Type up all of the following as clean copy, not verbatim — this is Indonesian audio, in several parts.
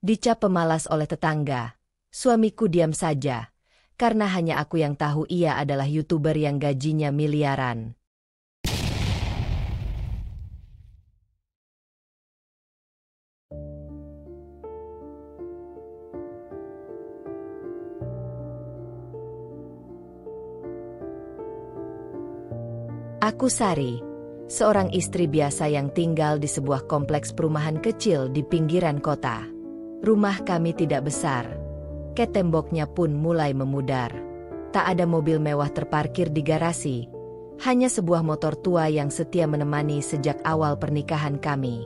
Dicap pemalas oleh tetangga, suamiku diam saja, karena hanya aku yang tahu ia adalah YouTuber yang gajinya miliaran. Aku Sari, seorang istri biasa yang tinggal di sebuah kompleks perumahan kecil di pinggiran kota. Rumah kami tidak besar, temboknya pun mulai memudar. Tak ada mobil mewah terparkir di garasi, hanya sebuah motor tua yang setia menemani sejak awal pernikahan kami.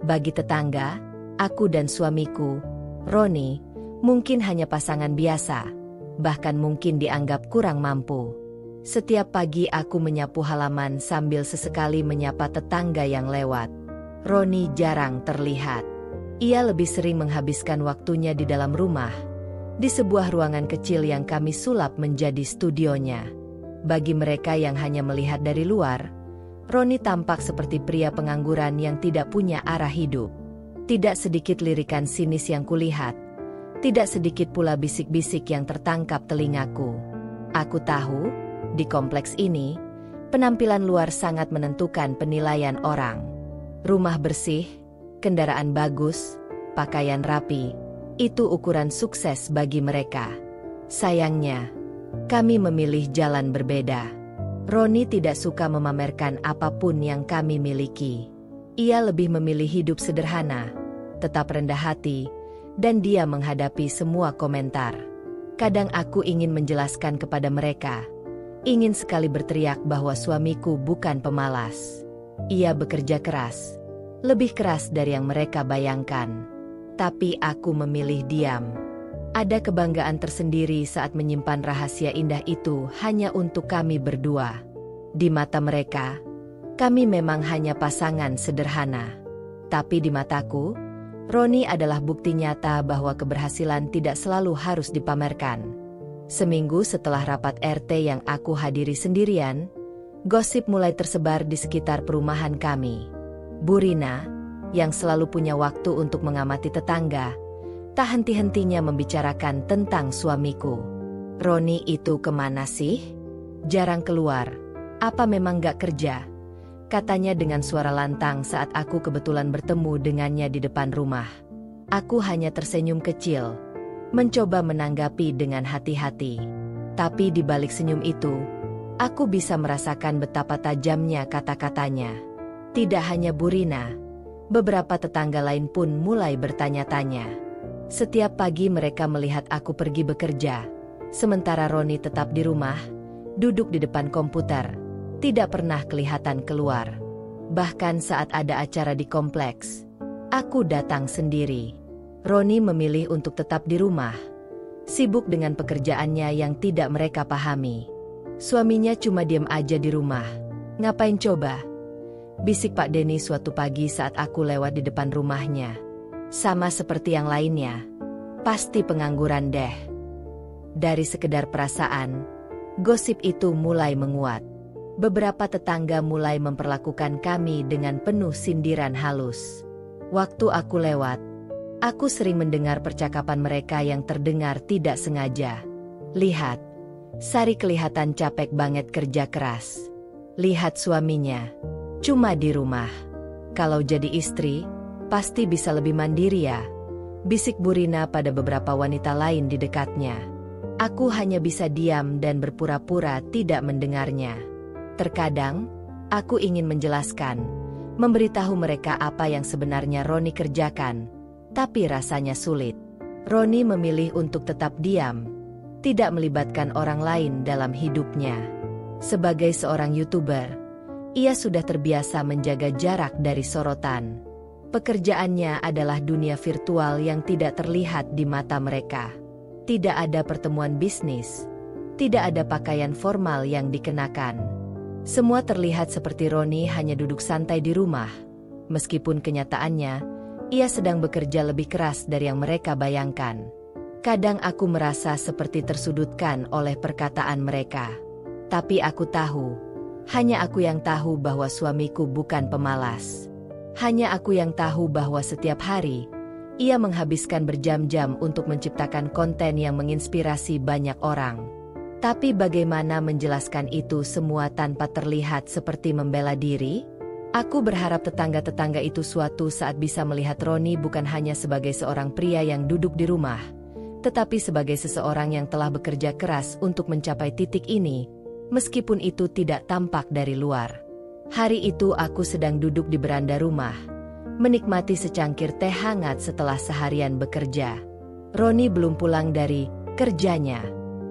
Bagi tetangga, aku dan suamiku, Roni, mungkin hanya pasangan biasa, bahkan mungkin dianggap kurang mampu. Setiap pagi aku menyapu halaman sambil sesekali menyapa tetangga yang lewat. Roni jarang terlihat. Ia lebih sering menghabiskan waktunya di dalam rumah, di sebuah ruangan kecil yang kami sulap menjadi studionya. Bagi mereka yang hanya melihat dari luar, Roni tampak seperti pria pengangguran yang tidak punya arah hidup. Tidak sedikit lirikan sinis yang kulihat, tidak sedikit pula bisik-bisik yang tertangkap telingaku. Aku tahu, di kompleks ini, penampilan luar sangat menentukan penilaian orang. Rumah bersih, kendaraan bagus, pakaian rapi, itu ukuran sukses bagi mereka. Sayangnya, kami memilih jalan berbeda. Roni tidak suka memamerkan apapun yang kami miliki. Ia lebih memilih hidup sederhana, tetap rendah hati, dan dia menghadapi semua komentar. Kadang aku ingin menjelaskan kepada mereka, ingin sekali berteriak bahwa suamiku bukan pemalas. Ia bekerja keras, lebih keras dari yang mereka bayangkan. Tapi aku memilih diam. Ada kebanggaan tersendiri saat menyimpan rahasia indah itu hanya untuk kami berdua. Di mata mereka, kami memang hanya pasangan sederhana. Tapi di mataku, Roni adalah bukti nyata bahwa keberhasilan tidak selalu harus dipamerkan. Seminggu setelah rapat RT yang aku hadiri sendirian, gosip mulai tersebar di sekitar perumahan kami. Bu Rina, yang selalu punya waktu untuk mengamati tetangga, tak henti-hentinya membicarakan tentang suamiku. Roni itu kemana sih? Jarang keluar. Apa memang gak kerja? Katanya dengan suara lantang saat aku kebetulan bertemu dengannya di depan rumah. Aku hanya tersenyum kecil, mencoba menanggapi dengan hati-hati. Tapi di balik senyum itu, aku bisa merasakan betapa tajamnya kata-katanya. Tidak hanya Bu Rina, beberapa tetangga lain pun mulai bertanya-tanya. Setiap pagi mereka melihat aku pergi bekerja, sementara Roni tetap di rumah, duduk di depan komputer, tidak pernah kelihatan keluar. Bahkan saat ada acara di kompleks, aku datang sendiri. Roni memilih untuk tetap di rumah, sibuk dengan pekerjaannya yang tidak mereka pahami. Suaminya cuma diam aja di rumah. Ngapain coba? Bisik Pak Denny suatu pagi saat aku lewat di depan rumahnya. Sama seperti yang lainnya, pasti pengangguran deh. Dari sekedar perasaan, gosip itu mulai menguat. Beberapa tetangga mulai memperlakukan kami dengan penuh sindiran halus. Waktu aku lewat, aku sering mendengar percakapan mereka yang terdengar tidak sengaja. Lihat, Sari kelihatan capek banget kerja keras. Lihat suaminya, cuma di rumah. Kalau jadi istri, pasti bisa lebih mandiri ya. Bisik Bu Rina pada beberapa wanita lain di dekatnya. Aku hanya bisa diam dan berpura-pura tidak mendengarnya. Terkadang, aku ingin menjelaskan, memberitahu mereka apa yang sebenarnya Roni kerjakan. Tapi rasanya sulit. Roni memilih untuk tetap diam, tidak melibatkan orang lain dalam hidupnya. Sebagai seorang YouTuber, ia sudah terbiasa menjaga jarak dari sorotan. Pekerjaannya adalah dunia virtual yang tidak terlihat di mata mereka. Tidak ada pertemuan bisnis, tidak ada pakaian formal yang dikenakan. Semua terlihat seperti Roni hanya duduk santai di rumah, meskipun kenyataannya, ia sedang bekerja lebih keras dari yang mereka bayangkan. Kadang aku merasa seperti tersudutkan oleh perkataan mereka. Tapi aku tahu, hanya aku yang tahu bahwa suamiku bukan pemalas. Hanya aku yang tahu bahwa setiap hari, Ia menghabiskan berjam-jam untuk menciptakan konten yang menginspirasi banyak orang. Tapi bagaimana menjelaskan itu semua tanpa terlihat seperti membela diri? Aku berharap tetangga-tetangga itu suatu saat bisa melihat Roni bukan hanya sebagai seorang pria yang duduk di rumah, tetapi sebagai seseorang yang telah bekerja keras untuk mencapai titik ini, meskipun itu tidak tampak dari luar. Hari itu aku sedang duduk di beranda rumah, menikmati secangkir teh hangat setelah seharian bekerja. Roni belum pulang dari kerjanya,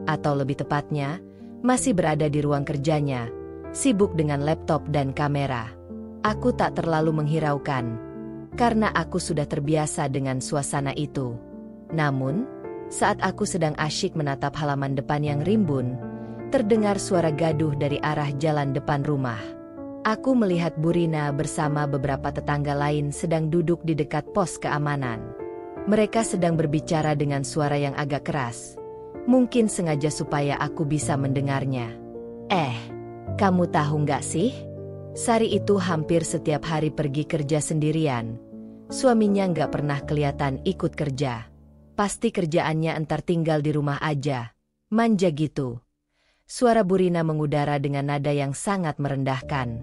atau lebih tepatnya, masih berada di ruang kerjanya, sibuk dengan laptop dan kamera. Aku tak terlalu menghiraukan, karena aku sudah terbiasa dengan suasana itu. Namun, saat aku sedang asyik menatap halaman depan yang rimbun, terdengar suara gaduh dari arah jalan depan rumah. Aku melihat Bu Rina bersama beberapa tetangga lain sedang duduk di dekat pos keamanan. Mereka sedang berbicara dengan suara yang agak keras. Mungkin sengaja supaya aku bisa mendengarnya. Kamu tahu nggak sih? Sari itu hampir setiap hari pergi kerja sendirian. Suaminya nggak pernah kelihatan ikut kerja. Pasti kerjaannya entar tinggal di rumah aja. Manja gitu. Suara Bu Rina mengudara dengan nada yang sangat merendahkan.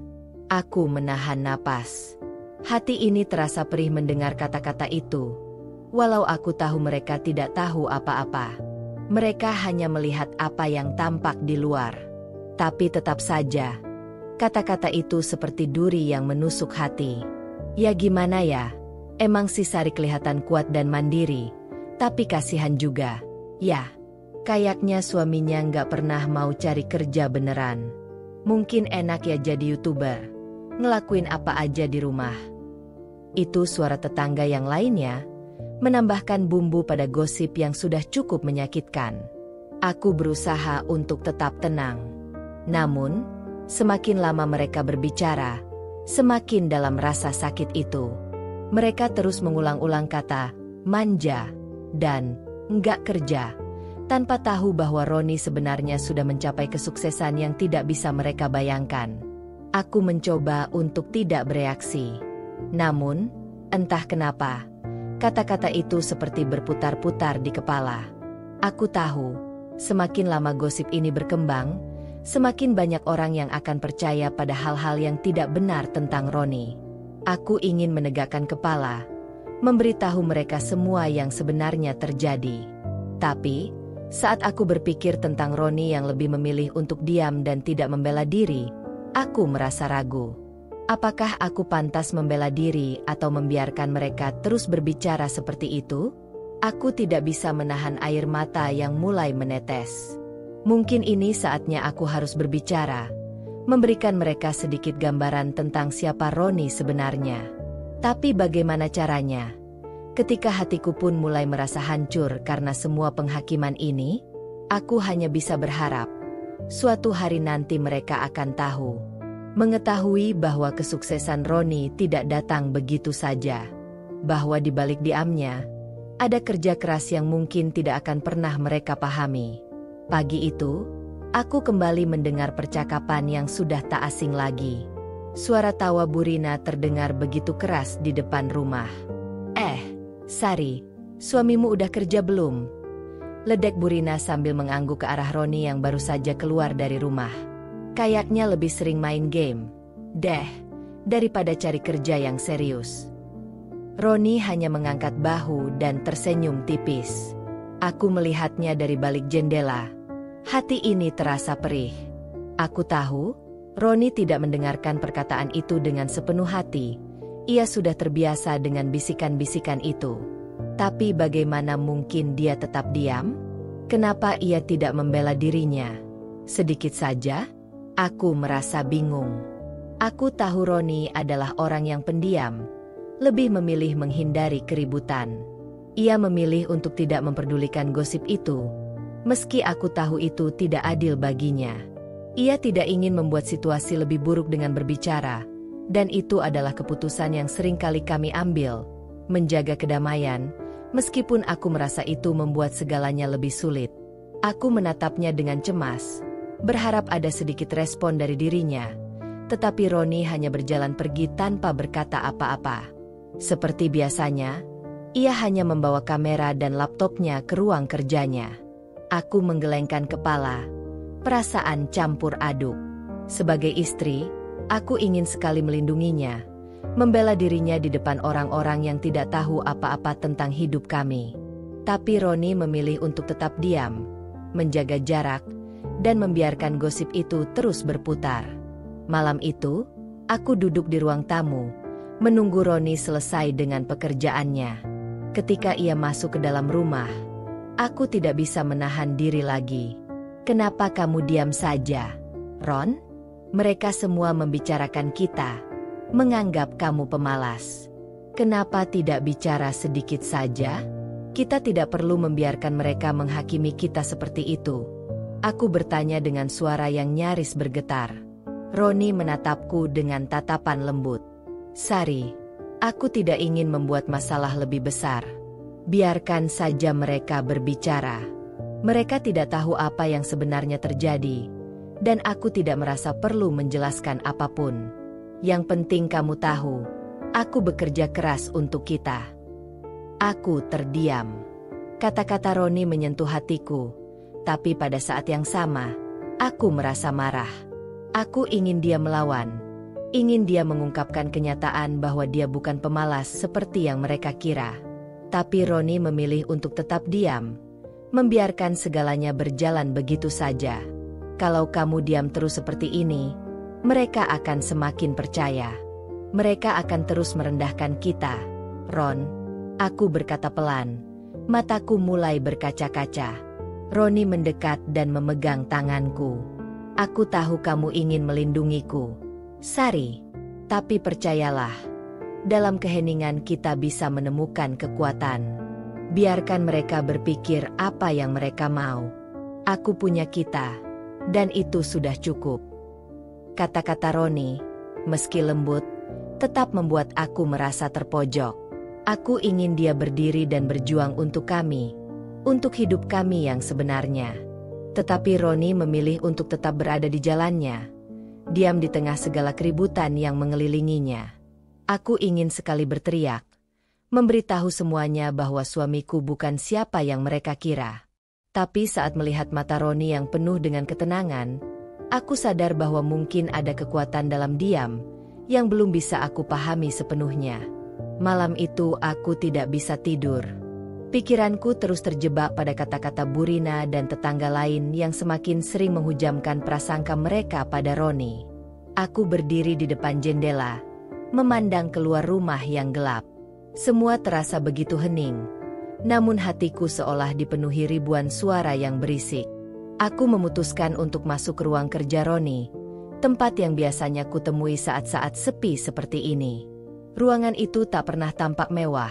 Aku menahan napas. Hati ini terasa perih mendengar kata-kata itu. Walau aku tahu mereka tidak tahu apa-apa. Mereka hanya melihat apa yang tampak di luar. Tapi tetap saja, kata-kata itu seperti duri yang menusuk hati. Ya gimana ya? Emang si Sari kelihatan kuat dan mandiri, tapi kasihan juga. Ya, kayaknya suaminya nggak pernah mau cari kerja beneran. Mungkin enak ya jadi YouTuber, ngelakuin apa aja di rumah. Itu suara tetangga yang lainnya, menambahkan bumbu pada gosip yang sudah cukup menyakitkan. Aku berusaha untuk tetap tenang. Namun, semakin lama mereka berbicara, semakin dalam rasa sakit itu. Mereka terus mengulang-ulang kata, manja, dan nggak kerja, tanpa tahu bahwa Roni sebenarnya sudah mencapai kesuksesan yang tidak bisa mereka bayangkan. Aku mencoba untuk tidak bereaksi. Namun, entah kenapa, kata-kata itu seperti berputar-putar di kepala. Aku tahu, semakin lama gosip ini berkembang, semakin banyak orang yang akan percaya pada hal-hal yang tidak benar tentang Roni. Aku ingin menegakkan kepala, memberitahu mereka semua yang sebenarnya terjadi. Tapi, saat aku berpikir tentang Roni yang lebih memilih untuk diam dan tidak membela diri, aku merasa ragu. Apakah aku pantas membela diri atau membiarkan mereka terus berbicara seperti itu? Aku tidak bisa menahan air mata yang mulai menetes. Mungkin ini saatnya aku harus berbicara, memberikan mereka sedikit gambaran tentang siapa Roni sebenarnya. Tapi bagaimana caranya? Ketika hatiku pun mulai merasa hancur karena semua penghakiman ini, aku hanya bisa berharap suatu hari nanti mereka akan tahu. Mengetahui bahwa kesuksesan Roni tidak datang begitu saja. Bahwa di balik diamnya, ada kerja keras yang mungkin tidak akan pernah mereka pahami. Pagi itu, aku kembali mendengar percakapan yang sudah tak asing lagi. Suara tawa Bu Rina terdengar begitu keras di depan rumah. Sari, suamimu udah kerja belum? Ledek Bu Rina sambil mengangguk ke arah Roni yang baru saja keluar dari rumah. Kayaknya lebih sering main game, daripada cari kerja yang serius. Roni hanya mengangkat bahu dan tersenyum tipis. Aku melihatnya dari balik jendela. Hati ini terasa perih. Aku tahu, Roni tidak mendengarkan perkataan itu dengan sepenuh hati. Ia sudah terbiasa dengan bisikan-bisikan itu. Tapi bagaimana mungkin dia tetap diam? Kenapa ia tidak membela dirinya? Sedikit saja, aku merasa bingung. Aku tahu Roni adalah orang yang pendiam, lebih memilih menghindari keributan. Ia memilih untuk tidak memperdulikan gosip itu. Meski aku tahu itu tidak adil baginya. Ia tidak ingin membuat situasi lebih buruk dengan berbicara, dan itu adalah keputusan yang sering kali kami ambil, menjaga kedamaian, meskipun aku merasa itu membuat segalanya lebih sulit. Aku menatapnya dengan cemas, berharap ada sedikit respon dari dirinya, tetapi Roni hanya berjalan pergi tanpa berkata apa-apa. Seperti biasanya, Ia hanya membawa kamera dan laptopnya ke ruang kerjanya. Aku menggelengkan kepala. Perasaan campur aduk. Sebagai istri, aku ingin sekali melindunginya, membela dirinya di depan orang-orang yang tidak tahu apa-apa tentang hidup kami. Tapi Roni memilih untuk tetap diam, menjaga jarak, dan membiarkan gosip itu terus berputar. Malam itu, aku duduk di ruang tamu, menunggu Roni selesai dengan pekerjaannya. Ketika ia masuk ke dalam rumah, aku tidak bisa menahan diri lagi. "Kenapa kamu diam saja, Ron?" Mereka semua membicarakan kita, menganggap kamu pemalas. "Kenapa tidak bicara sedikit saja? Kita tidak perlu membiarkan mereka menghakimi kita seperti itu." Aku bertanya dengan suara yang nyaris bergetar. Roni menatapku dengan tatapan lembut. "Sari, aku tidak ingin membuat masalah lebih besar. Biarkan saja mereka berbicara. Mereka tidak tahu apa yang sebenarnya terjadi, dan aku tidak merasa perlu menjelaskan apapun. Yang penting kamu tahu, aku bekerja keras untuk kita." Aku terdiam. Kata-kata Roni menyentuh hatiku, tapi pada saat yang sama, aku merasa marah. Aku ingin dia melawan, ingin dia mengungkapkan kenyataan bahwa dia bukan pemalas seperti yang mereka kira. Tapi Roni memilih untuk tetap diam, membiarkan segalanya berjalan begitu saja. "Kalau kamu diam terus seperti ini, mereka akan semakin percaya. Mereka akan terus merendahkan kita, Ron." Aku berkata pelan, mataku mulai berkaca-kaca. Roni mendekat dan memegang tanganku. "Aku tahu kamu ingin melindungiku, Sari. Tapi percayalah, dalam keheningan kita bisa menemukan kekuatan. Biarkan mereka berpikir apa yang mereka mau. Aku punya kita, dan itu sudah cukup." Kata-kata Roni, meski lembut, tetap membuat aku merasa terpojok. Aku ingin dia berdiri dan berjuang untuk kami, untuk hidup kami yang sebenarnya. Tetapi Roni memilih untuk tetap berada di jalannya, diam di tengah segala keributan yang mengelilinginya. Aku ingin sekali berteriak, memberitahu semuanya bahwa suamiku bukan siapa yang mereka kira. Tapi saat melihat mata Roni yang penuh dengan ketenangan, aku sadar bahwa mungkin ada kekuatan dalam diam yang belum bisa aku pahami sepenuhnya. Malam itu aku tidak bisa tidur. Pikiranku terus terjebak pada kata-kata Burina dan tetangga lain yang semakin sering menghujamkan prasangka mereka pada Roni. Aku berdiri di depan jendela, memandang keluar rumah yang gelap. Semua terasa begitu hening, namun hatiku seolah dipenuhi ribuan suara yang berisik. Aku memutuskan untuk masuk ke ruang kerja Roni, tempat yang biasanya kutemui saat-saat sepi seperti ini. Ruangan itu tak pernah tampak mewah.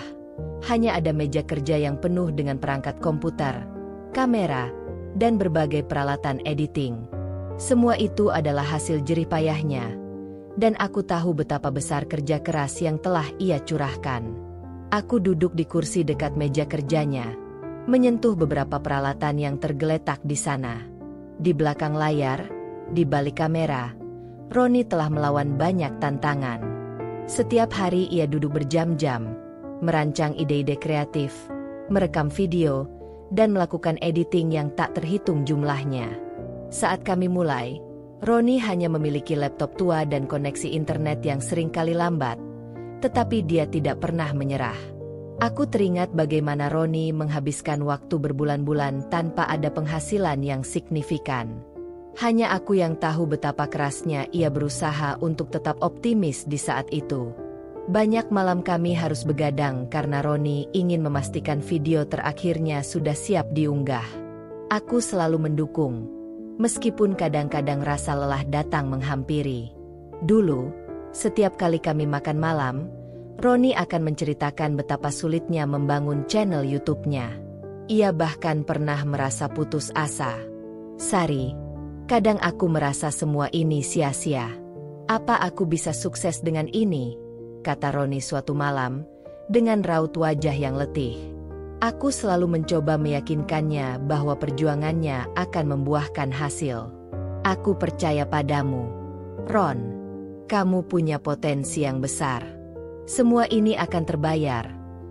Hanya ada meja kerja yang penuh dengan perangkat komputer, kamera, dan berbagai peralatan editing. Semua itu adalah hasil jerih payahnya, dan aku tahu betapa besar kerja keras yang telah ia curahkan. Aku duduk di kursi dekat meja kerjanya, menyentuh beberapa peralatan yang tergeletak di sana. Di belakang layar, di balik kamera, Roni telah melawan banyak tantangan. Setiap hari ia duduk berjam-jam, merancang ide-ide kreatif, merekam video, dan melakukan editing yang tak terhitung jumlahnya. Saat kami mulai, Roni hanya memiliki laptop tua dan koneksi internet yang seringkali lambat, tetapi dia tidak pernah menyerah. Aku teringat bagaimana Roni menghabiskan waktu berbulan-bulan tanpa ada penghasilan yang signifikan. Hanya aku yang tahu betapa kerasnya ia berusaha untuk tetap optimis di saat itu. Banyak malam kami harus begadang karena Roni ingin memastikan video terakhirnya sudah siap diunggah. Aku selalu mendukung, meskipun kadang-kadang rasa lelah datang menghampiri. Dulu, setiap kali kami makan malam, Roni akan menceritakan betapa sulitnya membangun channel YouTube-nya. Ia bahkan pernah merasa putus asa. "Sari, kadang aku merasa semua ini sia-sia. Apa aku bisa sukses dengan ini?" kata Roni suatu malam, dengan raut wajah yang letih. Aku selalu mencoba meyakinkannya bahwa perjuangannya akan membuahkan hasil. "Aku percaya padamu, Ron. Kamu punya potensi yang besar. Semua ini akan terbayar,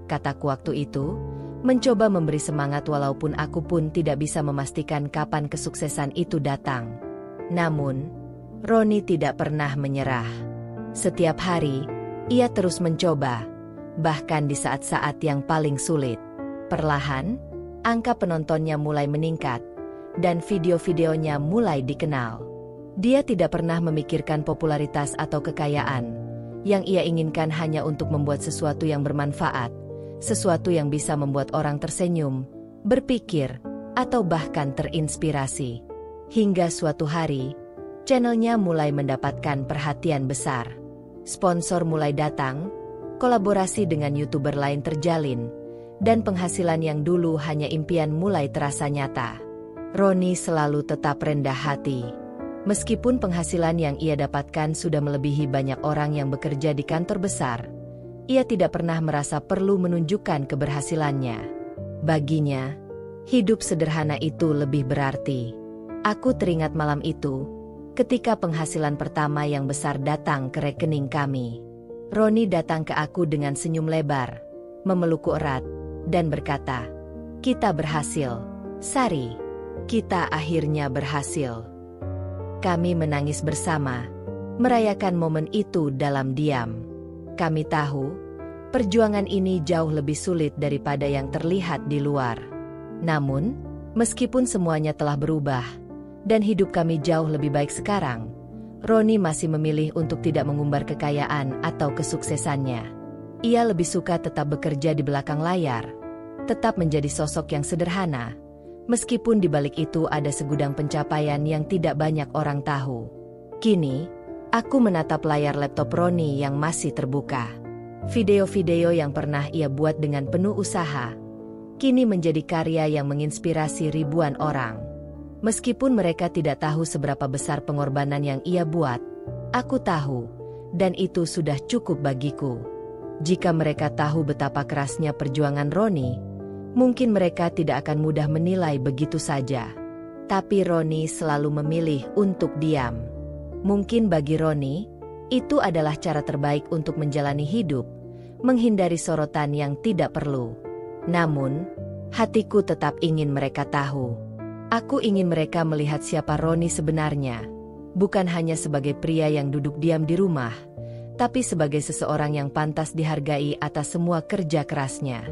kataku waktu itu, mencoba memberi semangat walaupun aku pun tidak bisa memastikan kapan kesuksesan itu datang. Namun, Roni tidak pernah menyerah. Setiap hari, ia terus mencoba, bahkan di saat-saat yang paling sulit. Perlahan, angka penontonnya mulai meningkat, dan video-videonya mulai dikenal. Dia tidak pernah memikirkan popularitas atau kekayaan. Yang ia inginkan hanya untuk membuat sesuatu yang bermanfaat, sesuatu yang bisa membuat orang tersenyum, berpikir, atau bahkan terinspirasi. Hingga suatu hari, channelnya mulai mendapatkan perhatian besar. Sponsor mulai datang, kolaborasi dengan YouTuber lain terjalin, dan penghasilan yang dulu hanya impian mulai terasa nyata. Roni selalu tetap rendah hati. Meskipun penghasilan yang ia dapatkan sudah melebihi banyak orang yang bekerja di kantor besar, ia tidak pernah merasa perlu menunjukkan keberhasilannya. Baginya, hidup sederhana itu lebih berarti. Aku teringat malam itu, ketika penghasilan pertama yang besar datang ke rekening kami. Roni datang ke aku dengan senyum lebar, memelukku erat, dan berkata, "Kita berhasil, Sari. Kita akhirnya berhasil." Kami menangis bersama, merayakan momen itu dalam diam. Kami tahu, perjuangan ini jauh lebih sulit daripada yang terlihat di luar. Namun, meskipun semuanya telah berubah, dan hidup kami jauh lebih baik sekarang, Roni masih memilih untuk tidak mengumbar kekayaan atau kesuksesannya. Ia lebih suka tetap bekerja di belakang layar, tetap menjadi sosok yang sederhana, meskipun di balik itu ada segudang pencapaian yang tidak banyak orang tahu. Kini, aku menatap layar laptop Roni yang masih terbuka. Video-video yang pernah ia buat dengan penuh usaha, kini menjadi karya yang menginspirasi ribuan orang. Meskipun mereka tidak tahu seberapa besar pengorbanan yang ia buat, aku tahu, dan itu sudah cukup bagiku. Jika mereka tahu betapa kerasnya perjuangan Roni, mungkin mereka tidak akan mudah menilai begitu saja. Tapi Roni selalu memilih untuk diam. Mungkin bagi Roni, itu adalah cara terbaik untuk menjalani hidup, menghindari sorotan yang tidak perlu. Namun, hatiku tetap ingin mereka tahu. Aku ingin mereka melihat siapa Roni sebenarnya, bukan hanya sebagai pria yang duduk diam di rumah, tapi sebagai seseorang yang pantas dihargai atas semua kerja kerasnya.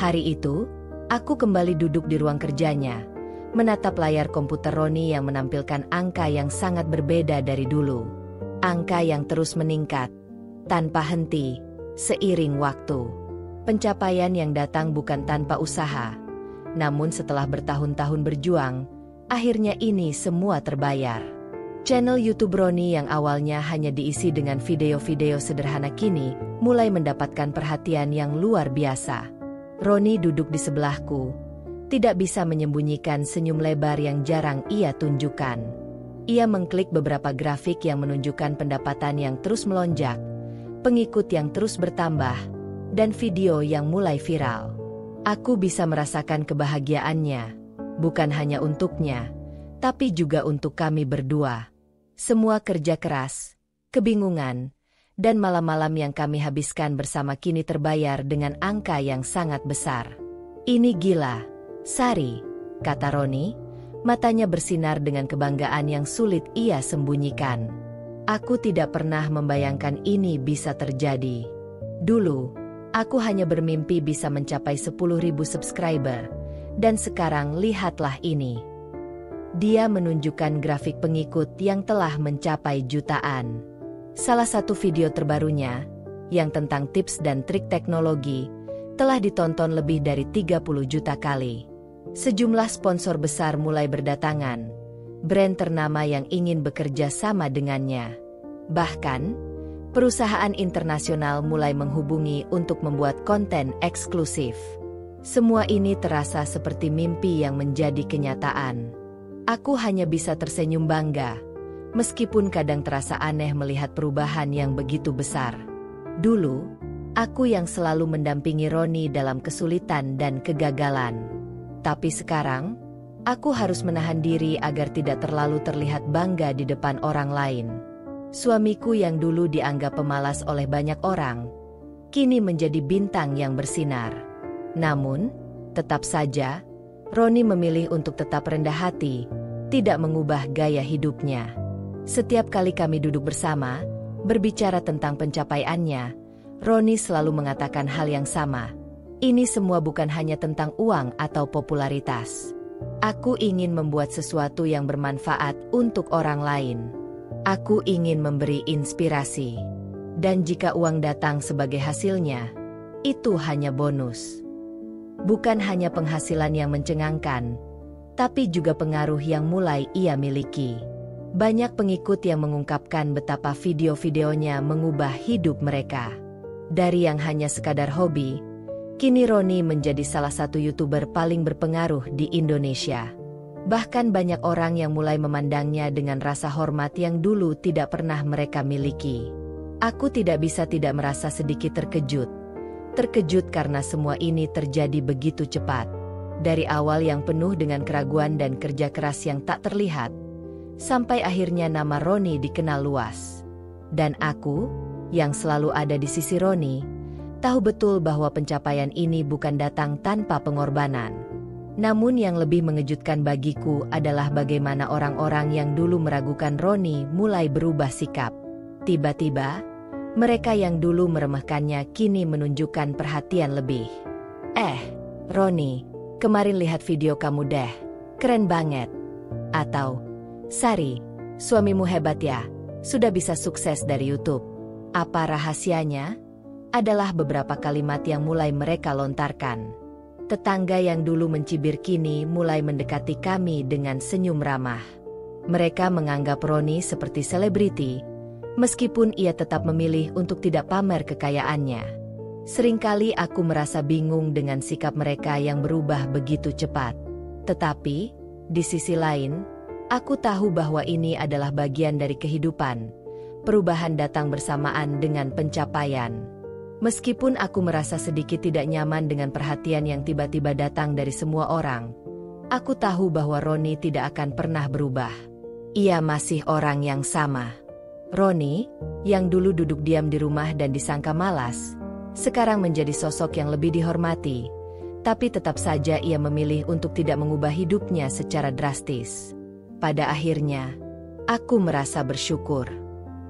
Hari itu, aku kembali duduk di ruang kerjanya, menatap layar komputer Roni yang menampilkan angka yang sangat berbeda dari dulu. Angka yang terus meningkat, tanpa henti, seiring waktu. Pencapaian yang datang bukan tanpa usaha, namun setelah bertahun-tahun berjuang, akhirnya ini semua terbayar. Channel YouTube Roni yang awalnya hanya diisi dengan video-video sederhana kini mulai mendapatkan perhatian yang luar biasa. Roni duduk di sebelahku, tidak bisa menyembunyikan senyum lebar yang jarang ia tunjukkan. Ia mengklik beberapa grafik yang menunjukkan pendapatan yang terus melonjak, pengikut yang terus bertambah, dan video yang mulai viral. Aku bisa merasakan kebahagiaannya, bukan hanya untuknya, tapi juga untuk kami berdua. Semua kerja keras, kebingungan, dan malam-malam yang kami habiskan bersama kini terbayar dengan angka yang sangat besar. "Ini gila, Sari," kata Roni, matanya bersinar dengan kebanggaan yang sulit ia sembunyikan. "Aku tidak pernah membayangkan ini bisa terjadi. Dulu, aku hanya bermimpi bisa mencapai 10.000 subscriber, dan sekarang lihatlah ini." Dia menunjukkan grafik pengikut yang telah mencapai jutaan. Salah satu video terbarunya, yang tentang tips dan trik teknologi, telah ditonton lebih dari 30 juta kali. Sejumlah sponsor besar mulai berdatangan, brand ternama yang ingin bekerja sama dengannya. Bahkan, perusahaan internasional mulai menghubungi untuk membuat konten eksklusif. Semua ini terasa seperti mimpi yang menjadi kenyataan. Aku hanya bisa tersenyum bangga, meskipun kadang terasa aneh melihat perubahan yang begitu besar. Dulu, aku yang selalu mendampingi Roni dalam kesulitan dan kegagalan. Tapi sekarang, aku harus menahan diri agar tidak terlalu terlihat bangga di depan orang lain. Suamiku yang dulu dianggap pemalas oleh banyak orang, kini menjadi bintang yang bersinar. Namun, tetap saja, Roni memilih untuk tetap rendah hati, tidak mengubah gaya hidupnya. Setiap kali kami duduk bersama, berbicara tentang pencapaiannya, Roni selalu mengatakan hal yang sama. Ini semua bukan hanya tentang uang atau popularitas. Aku ingin membuat sesuatu yang bermanfaat untuk orang lain. Aku ingin memberi inspirasi. Dan jika uang datang sebagai hasilnya, itu hanya bonus. Bukan hanya penghasilan yang mencengangkan, tapi juga pengaruh yang mulai ia miliki. Banyak pengikut yang mengungkapkan betapa video-videonya mengubah hidup mereka. Dari yang hanya sekadar hobi, kini Roni menjadi salah satu YouTuber paling berpengaruh di Indonesia. Bahkan banyak orang yang mulai memandangnya dengan rasa hormat yang dulu tidak pernah mereka miliki. Aku tidak bisa tidak merasa sedikit terkejut. Terkejut karena semua ini terjadi begitu cepat. Dari awal yang penuh dengan keraguan dan kerja keras yang tak terlihat, sampai akhirnya nama Roni dikenal luas. Dan aku, yang selalu ada di sisi Roni, tahu betul bahwa pencapaian ini bukan datang tanpa pengorbanan. Namun yang lebih mengejutkan bagiku adalah bagaimana orang-orang yang dulu meragukan Roni mulai berubah sikap. Tiba-tiba, mereka yang dulu meremehkannya kini menunjukkan perhatian lebih. Roni, kemarin lihat video kamu deh, keren banget. Atau, Sari, suamimu hebat ya, sudah bisa sukses dari YouTube. Apa rahasianya? Adalah beberapa kalimat yang mulai mereka lontarkan. Tetangga yang dulu mencibir kini mulai mendekati kami dengan senyum ramah. Mereka menganggap Roni seperti selebriti, meskipun ia tetap memilih untuk tidak pamer kekayaannya. Seringkali aku merasa bingung dengan sikap mereka yang berubah begitu cepat. Tetapi, di sisi lain, aku tahu bahwa ini adalah bagian dari kehidupan. Perubahan datang bersamaan dengan pencapaian. Meskipun aku merasa sedikit tidak nyaman dengan perhatian yang tiba-tiba datang dari semua orang, aku tahu bahwa Roni tidak akan pernah berubah. Ia masih orang yang sama. Roni, yang dulu duduk diam di rumah dan disangka malas, sekarang menjadi sosok yang lebih dihormati. Tapi tetap saja ia memilih untuk tidak mengubah hidupnya secara drastis. Pada akhirnya, aku merasa bersyukur.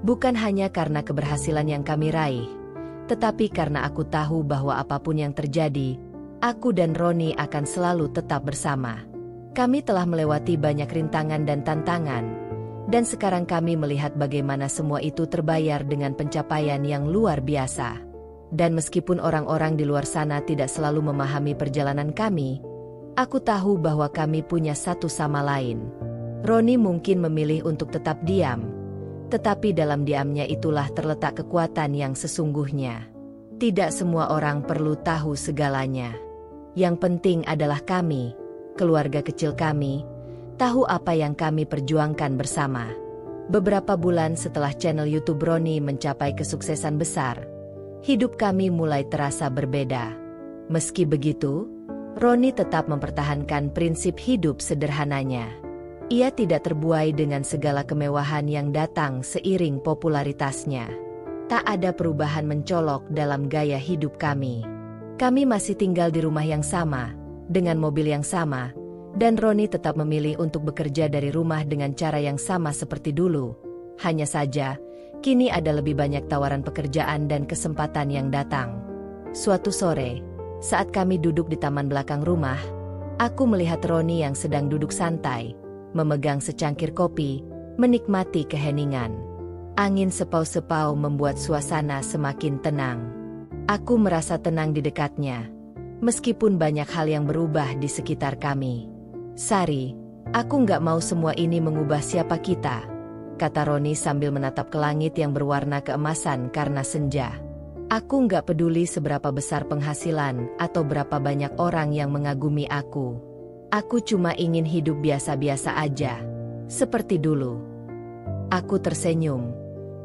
Bukan hanya karena keberhasilan yang kami raih, tetapi karena aku tahu bahwa apapun yang terjadi, aku dan Roni akan selalu tetap bersama. Kami telah melewati banyak rintangan dan tantangan, dan sekarang kami melihat bagaimana semua itu terbayar dengan pencapaian yang luar biasa. Dan meskipun orang-orang di luar sana tidak selalu memahami perjalanan kami, aku tahu bahwa kami punya satu sama lain. Roni mungkin memilih untuk tetap diam, tetapi dalam diamnya itulah terletak kekuatan yang sesungguhnya. Tidak semua orang perlu tahu segalanya. Yang penting adalah kami, keluarga kecil kami, tahu apa yang kami perjuangkan bersama. Beberapa bulan setelah channel YouTube Roni mencapai kesuksesan besar, hidup kami mulai terasa berbeda. Meski begitu, Roni tetap mempertahankan prinsip hidup sederhananya. Ia tidak terbuai dengan segala kemewahan yang datang seiring popularitasnya. Tak ada perubahan mencolok dalam gaya hidup kami. Kami masih tinggal di rumah yang sama, dengan mobil yang sama, dan Roni tetap memilih untuk bekerja dari rumah dengan cara yang sama seperti dulu. Hanya saja, kini ada lebih banyak tawaran pekerjaan dan kesempatan yang datang. Suatu sore, saat kami duduk di taman belakang rumah, aku melihat Roni yang sedang duduk santai, memegang secangkir kopi, menikmati keheningan. Angin sepau-sepau membuat suasana semakin tenang. Aku merasa tenang di dekatnya, meskipun banyak hal yang berubah di sekitar kami. Sari, aku nggak mau semua ini mengubah siapa kita, kata Roni sambil menatap ke langit yang berwarna keemasan karena senja. Aku nggak peduli seberapa besar penghasilan atau berapa banyak orang yang mengagumi aku. Aku cuma ingin hidup biasa-biasa aja, seperti dulu. Aku tersenyum,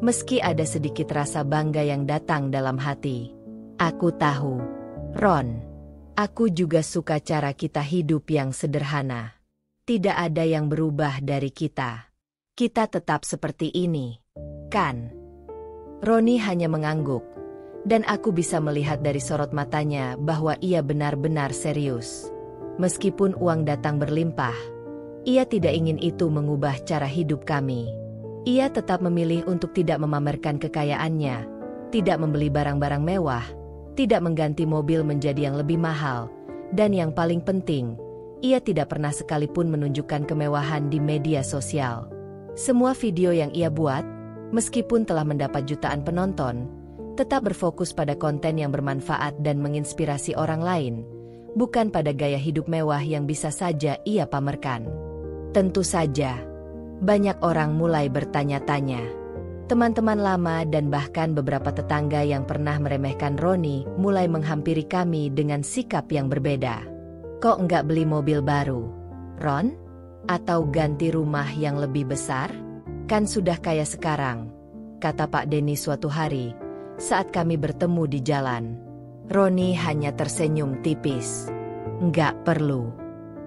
meski ada sedikit rasa bangga yang datang dalam hati. Aku tahu, Ron, aku juga suka cara kita hidup yang sederhana. Tidak ada yang berubah dari kita. Kita tetap seperti ini, kan? Roni hanya mengangguk, Dan aku bisa melihat dari sorot matanya bahwa ia benar-benar serius. Meskipun uang datang berlimpah, ia tidak ingin itu mengubah cara hidup kami. Ia tetap memilih untuk tidak memamerkan kekayaannya, tidak membeli barang-barang mewah, tidak mengganti mobil menjadi yang lebih mahal, dan yang paling penting, ia tidak pernah sekalipun menunjukkan kemewahan di media sosial. Semua video yang ia buat, meskipun telah mendapat jutaan penonton, tetap berfokus pada konten yang bermanfaat dan menginspirasi orang lain, bukan pada gaya hidup mewah yang bisa saja ia pamerkan. Tentu saja, banyak orang mulai bertanya-tanya. Teman-teman lama dan bahkan beberapa tetangga yang pernah meremehkan Roni mulai menghampiri kami dengan sikap yang berbeda. Kok nggak beli mobil baru, Ron? Atau ganti rumah yang lebih besar? Kan sudah kaya sekarang, kata Pak Denny suatu hari, saat kami bertemu di jalan. Roni hanya tersenyum tipis. Nggak perlu.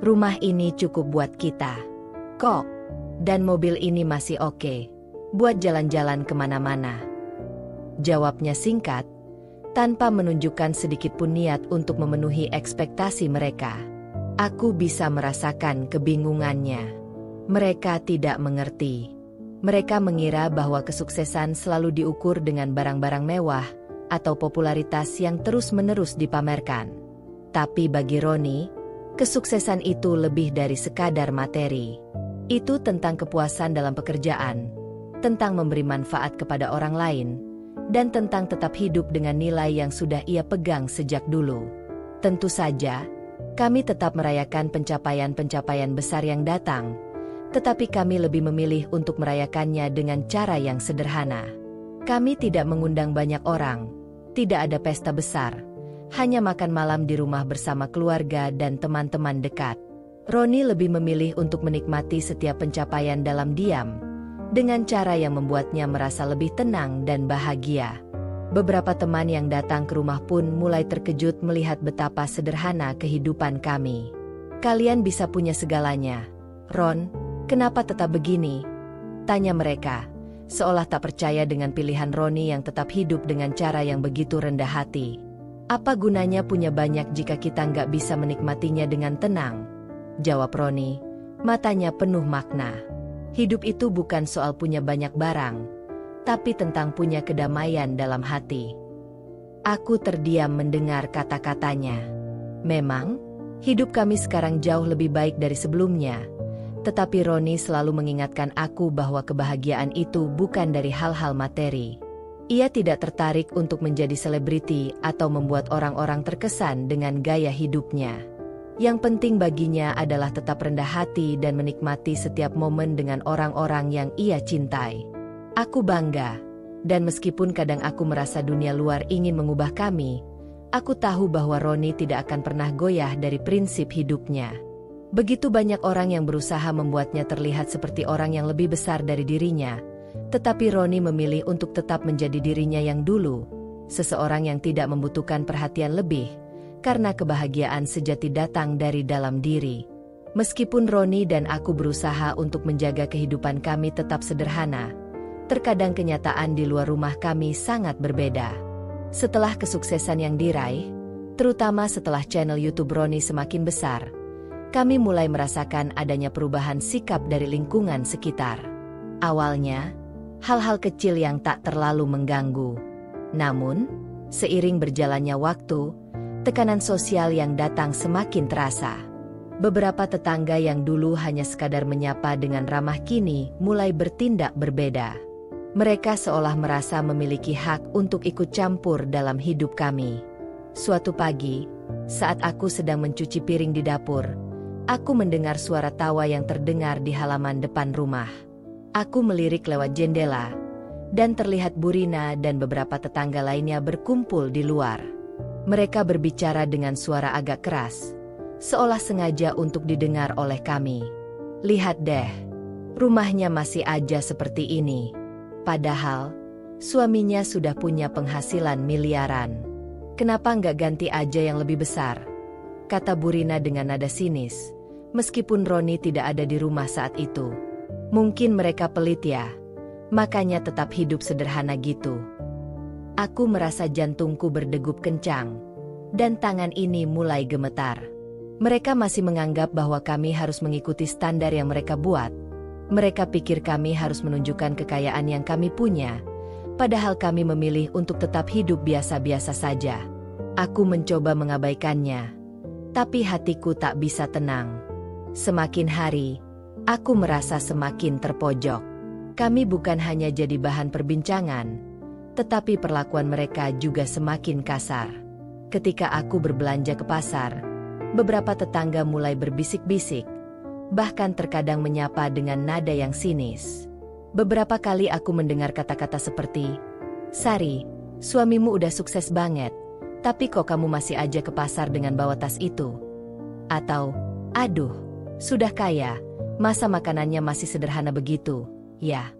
Rumah ini cukup buat kita. Kok? Dan mobil ini masih oke buat jalan-jalan kemana-mana. Jawabnya singkat, tanpa menunjukkan sedikit pun niat untuk memenuhi ekspektasi mereka. Aku bisa merasakan kebingungannya. Mereka tidak mengerti. Mereka mengira bahwa kesuksesan selalu diukur dengan barang-barang mewah atau popularitas yang terus-menerus dipamerkan. Tapi bagi Roni, kesuksesan itu lebih dari sekadar materi. Itu tentang kepuasan dalam pekerjaan, tentang memberi manfaat kepada orang lain, dan tentang tetap hidup dengan nilai yang sudah ia pegang sejak dulu. Tentu saja, kami tetap merayakan pencapaian-pencapaian besar yang datang, tetapi kami lebih memilih untuk merayakannya dengan cara yang sederhana. Kami tidak mengundang banyak orang, tidak ada pesta besar, hanya makan malam di rumah bersama keluarga dan teman-teman dekat. Roni lebih memilih untuk menikmati setiap pencapaian dalam diam, dengan cara yang membuatnya merasa lebih tenang dan bahagia. Beberapa teman yang datang ke rumah pun mulai terkejut melihat betapa sederhana kehidupan kami. Kalian bisa punya segalanya, Ron, kenapa tetap begini? Tanya mereka, seolah tak percaya dengan pilihan Roni yang tetap hidup dengan cara yang begitu rendah hati. Apa gunanya punya banyak jika kita nggak bisa menikmatinya dengan tenang? Jawab Roni, matanya penuh makna. Hidup itu bukan soal punya banyak barang, tapi tentang punya kedamaian dalam hati. Aku terdiam mendengar kata-katanya. Memang, hidup kami sekarang jauh lebih baik dari sebelumnya, tetapi Roni selalu mengingatkan aku bahwa kebahagiaan itu bukan dari hal-hal materi. Ia tidak tertarik untuk menjadi selebriti atau membuat orang-orang terkesan dengan gaya hidupnya. Yang penting baginya adalah tetap rendah hati dan menikmati setiap momen dengan orang-orang yang ia cintai. Aku bangga, dan meskipun kadang aku merasa dunia luar ingin mengubah kami, aku tahu bahwa Roni tidak akan pernah goyah dari prinsip hidupnya. Begitu banyak orang yang berusaha membuatnya terlihat seperti orang yang lebih besar dari dirinya, tetapi Roni memilih untuk tetap menjadi dirinya yang dulu, seseorang yang tidak membutuhkan perhatian lebih, karena kebahagiaan sejati datang dari dalam diri. Meskipun Roni dan aku berusaha untuk menjaga kehidupan kami tetap sederhana, terkadang kenyataan di luar rumah kami sangat berbeda. Setelah kesuksesan yang diraih, terutama setelah channel YouTube Roni semakin besar, kami mulai merasakan adanya perubahan sikap dari lingkungan sekitar. Awalnya, hal-hal kecil yang tak terlalu mengganggu. Namun, seiring berjalannya waktu, tekanan sosial yang datang semakin terasa. Beberapa tetangga yang dulu hanya sekadar menyapa dengan ramah kini mulai bertindak berbeda. Mereka seolah merasa memiliki hak untuk ikut campur dalam hidup kami. Suatu pagi, saat aku sedang mencuci piring di dapur, aku mendengar suara tawa yang terdengar di halaman depan rumah. Aku melirik lewat jendela, dan terlihat Burina dan beberapa tetangga lainnya berkumpul di luar. Mereka berbicara dengan suara agak keras, seolah sengaja untuk didengar oleh kami. Lihat deh, rumahnya masih aja seperti ini. Padahal, suaminya sudah punya penghasilan miliaran. Kenapa nggak ganti aja yang lebih besar? Kata Burina dengan nada sinis, meskipun Roni tidak ada di rumah saat itu. Mungkin mereka pelit ya, makanya tetap hidup sederhana gitu. Aku merasa jantungku berdegup kencang, dan tangan ini mulai gemetar. Mereka masih menganggap bahwa kami harus mengikuti standar yang mereka buat. Mereka pikir kami harus menunjukkan kekayaan yang kami punya, padahal kami memilih untuk tetap hidup biasa-biasa saja. Aku mencoba mengabaikannya, tapi hatiku tak bisa tenang. Semakin hari, aku merasa semakin terpojok. Kami bukan hanya jadi bahan perbincangan, tetapi perlakuan mereka juga semakin kasar. Ketika aku berbelanja ke pasar, beberapa tetangga mulai berbisik-bisik, bahkan terkadang menyapa dengan nada yang sinis. Beberapa kali aku mendengar kata-kata seperti, "Sari, suamimu udah sukses banget, tapi kok kamu masih aja ke pasar dengan bawa tas itu?" Atau, "Aduh, sudah kaya, masa makanannya masih sederhana begitu, ya?"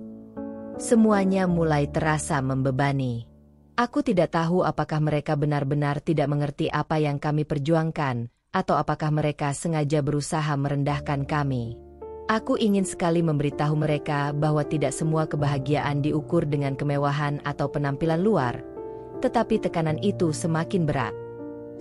Semuanya mulai terasa membebani. Aku tidak tahu apakah mereka benar-benar tidak mengerti apa yang kami perjuangkan, atau apakah mereka sengaja berusaha merendahkan kami. Aku ingin sekali memberitahu mereka bahwa tidak semua kebahagiaan diukur dengan kemewahan atau penampilan luar, tetapi tekanan itu semakin berat.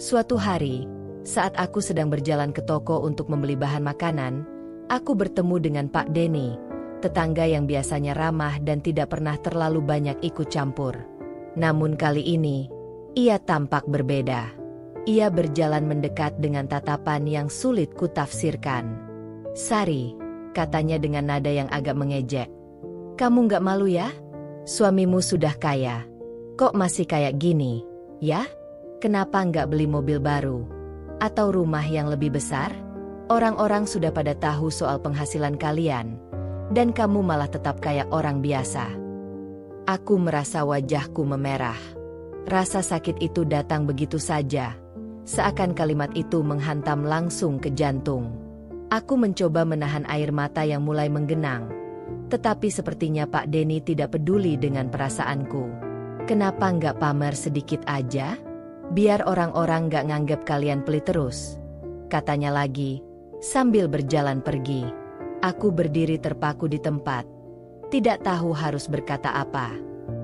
Suatu hari, saat aku sedang berjalan ke toko untuk membeli bahan makanan, aku bertemu dengan Pak Denny, tetangga yang biasanya ramah dan tidak pernah terlalu banyak ikut campur. Namun kali ini, ia tampak berbeda. Ia berjalan mendekat dengan tatapan yang sulit kutafsirkan. "Sari," katanya dengan nada yang agak mengejek. "Kamu nggak malu ya? Suamimu sudah kaya. Kok masih kayak gini, ya? Kenapa nggak beli mobil baru? Atau rumah yang lebih besar? Orang-orang sudah pada tahu soal penghasilan kalian, dan kamu malah tetap kayak orang biasa." Aku merasa wajahku memerah. Rasa sakit itu datang begitu saja, seakan kalimat itu menghantam langsung ke jantung. Aku mencoba menahan air mata yang mulai menggenang, tetapi sepertinya Pak Denny tidak peduli dengan perasaanku. "Kenapa nggak pamer sedikit aja? Biar orang-orang nggak nganggep kalian pelit terus," katanya lagi, sambil berjalan pergi. Aku berdiri terpaku di tempat, tidak tahu harus berkata apa.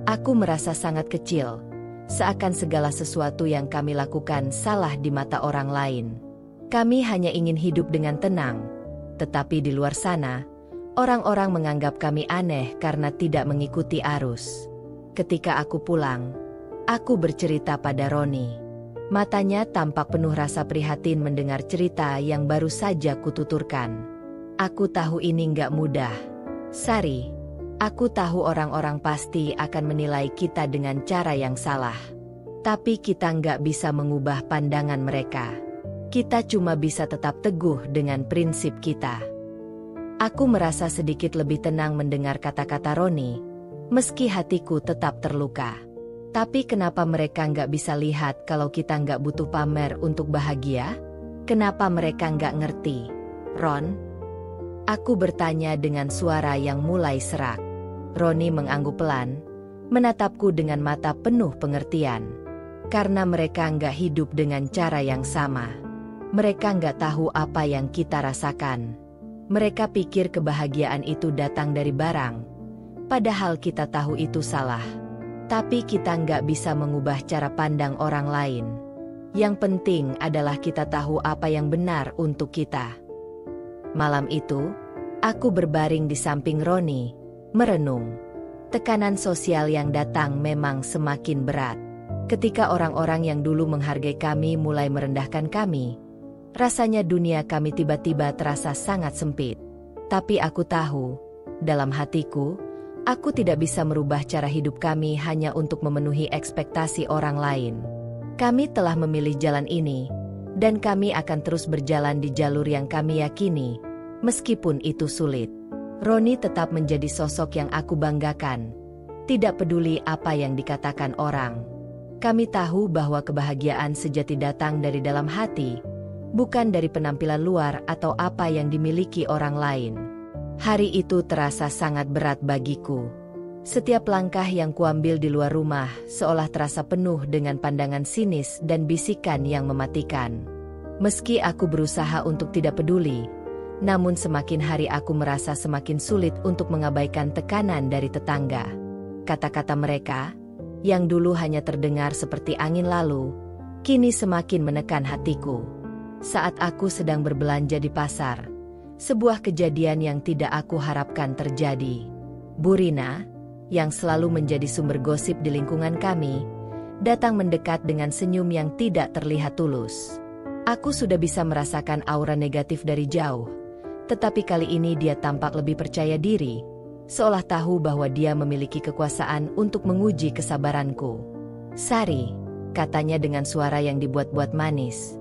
Aku merasa sangat kecil, seakan segala sesuatu yang kami lakukan salah di mata orang lain. Kami hanya ingin hidup dengan tenang, tetapi di luar sana, orang-orang menganggap kami aneh karena tidak mengikuti arus. Ketika aku pulang, aku bercerita pada Roni. Matanya tampak penuh rasa prihatin mendengar cerita yang baru saja kututurkan. "Aku tahu ini nggak mudah, Sari. Aku tahu orang-orang pasti akan menilai kita dengan cara yang salah. Tapi kita nggak bisa mengubah pandangan mereka. Kita cuma bisa tetap teguh dengan prinsip kita." Aku merasa sedikit lebih tenang mendengar kata-kata Roni, meski hatiku tetap terluka. Tapi kenapa mereka nggak bisa lihat kalau kita nggak butuh pamer untuk bahagia? Kenapa mereka nggak ngerti, Ron? Aku bertanya dengan suara yang mulai serak. Roni mengangguk pelan, menatapku dengan mata penuh pengertian. Karena mereka nggak hidup dengan cara yang sama. Mereka nggak tahu apa yang kita rasakan. Mereka pikir kebahagiaan itu datang dari barang, padahal kita tahu itu salah. Tapi kita nggak bisa mengubah cara pandang orang lain. Yang penting adalah kita tahu apa yang benar untuk kita. Malam itu, aku berbaring di samping Roni, merenung. Tekanan sosial yang datang memang semakin berat. Ketika orang-orang yang dulu menghargai kami mulai merendahkan kami, rasanya dunia kami tiba-tiba terasa sangat sempit. Tapi aku tahu, dalam hatiku, aku tidak bisa merubah cara hidup kami hanya untuk memenuhi ekspektasi orang lain. Kami telah memilih jalan ini, dan kami akan terus berjalan di jalur yang kami yakini, meskipun itu sulit. Roni tetap menjadi sosok yang aku banggakan. Tidak peduli apa yang dikatakan orang. Kami tahu bahwa kebahagiaan sejati datang dari dalam hati, bukan dari penampilan luar atau apa yang dimiliki orang lain. Hari itu terasa sangat berat bagiku. Setiap langkah yang kuambil di luar rumah seolah terasa penuh dengan pandangan sinis dan bisikan yang mematikan. Meski aku berusaha untuk tidak peduli, namun semakin hari aku merasa semakin sulit untuk mengabaikan tekanan dari tetangga. Kata-kata mereka, yang dulu hanya terdengar seperti angin lalu, kini semakin menekan hatiku. Saat aku sedang berbelanja di pasar, sebuah kejadian yang tidak aku harapkan terjadi. Bu Rina, yang selalu menjadi sumber gosip di lingkungan kami, datang mendekat dengan senyum yang tidak terlihat tulus. Aku sudah bisa merasakan aura negatif dari jauh, tetapi kali ini dia tampak lebih percaya diri, seolah tahu bahwa dia memiliki kekuasaan untuk menguji kesabaranku. "Sari," katanya dengan suara yang dibuat-buat manis,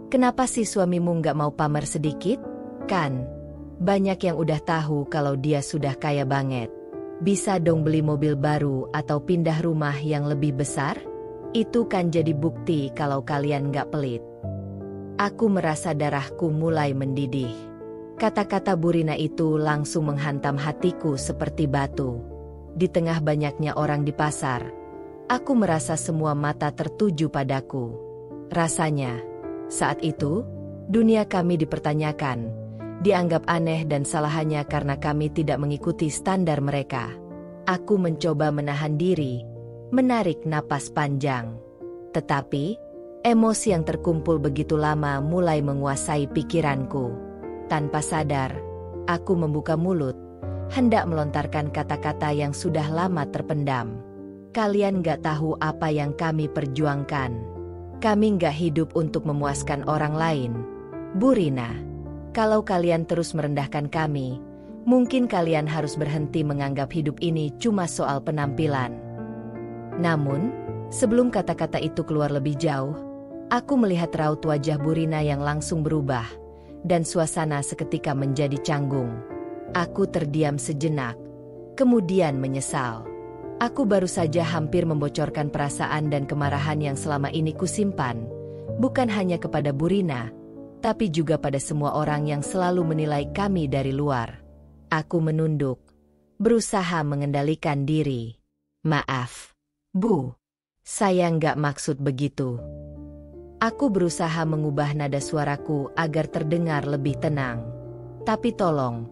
"kenapa sih suamimu nggak mau pamer sedikit? Kan banyak yang udah tahu kalau dia sudah kaya banget. Bisa dong beli mobil baru atau pindah rumah yang lebih besar? Itu kan jadi bukti kalau kalian nggak pelit." Aku merasa darahku mulai mendidih. Kata-kata Bu Rina itu langsung menghantam hatiku seperti batu. Di tengah banyaknya orang di pasar, aku merasa semua mata tertuju padaku. Rasanya, saat itu, dunia kami dipertanyakan, dianggap aneh dan salah hanya karena kami tidak mengikuti standar mereka. Aku mencoba menahan diri, menarik napas panjang. Tetapi, emosi yang terkumpul begitu lama mulai menguasai pikiranku. Tanpa sadar, aku membuka mulut, hendak melontarkan kata-kata yang sudah lama terpendam. "Kalian gak tahu apa yang kami perjuangkan. Kami gak hidup untuk memuaskan orang lain. Bu Rina, kalau kalian terus merendahkan kami, mungkin kalian harus berhenti menganggap hidup ini cuma soal penampilan." Namun, sebelum kata-kata itu keluar lebih jauh, aku melihat raut wajah Bu Rina yang langsung berubah, dan suasana seketika menjadi canggung. Aku terdiam sejenak, kemudian menyesal. Aku baru saja hampir membocorkan perasaan dan kemarahan yang selama ini kusimpan, bukan hanya kepada Bu Rina, tapi juga pada semua orang yang selalu menilai kami dari luar. Aku menunduk, berusaha mengendalikan diri. "Maaf, Bu. Saya nggak maksud begitu." Aku berusaha mengubah nada suaraku agar terdengar lebih tenang. "Tapi tolong,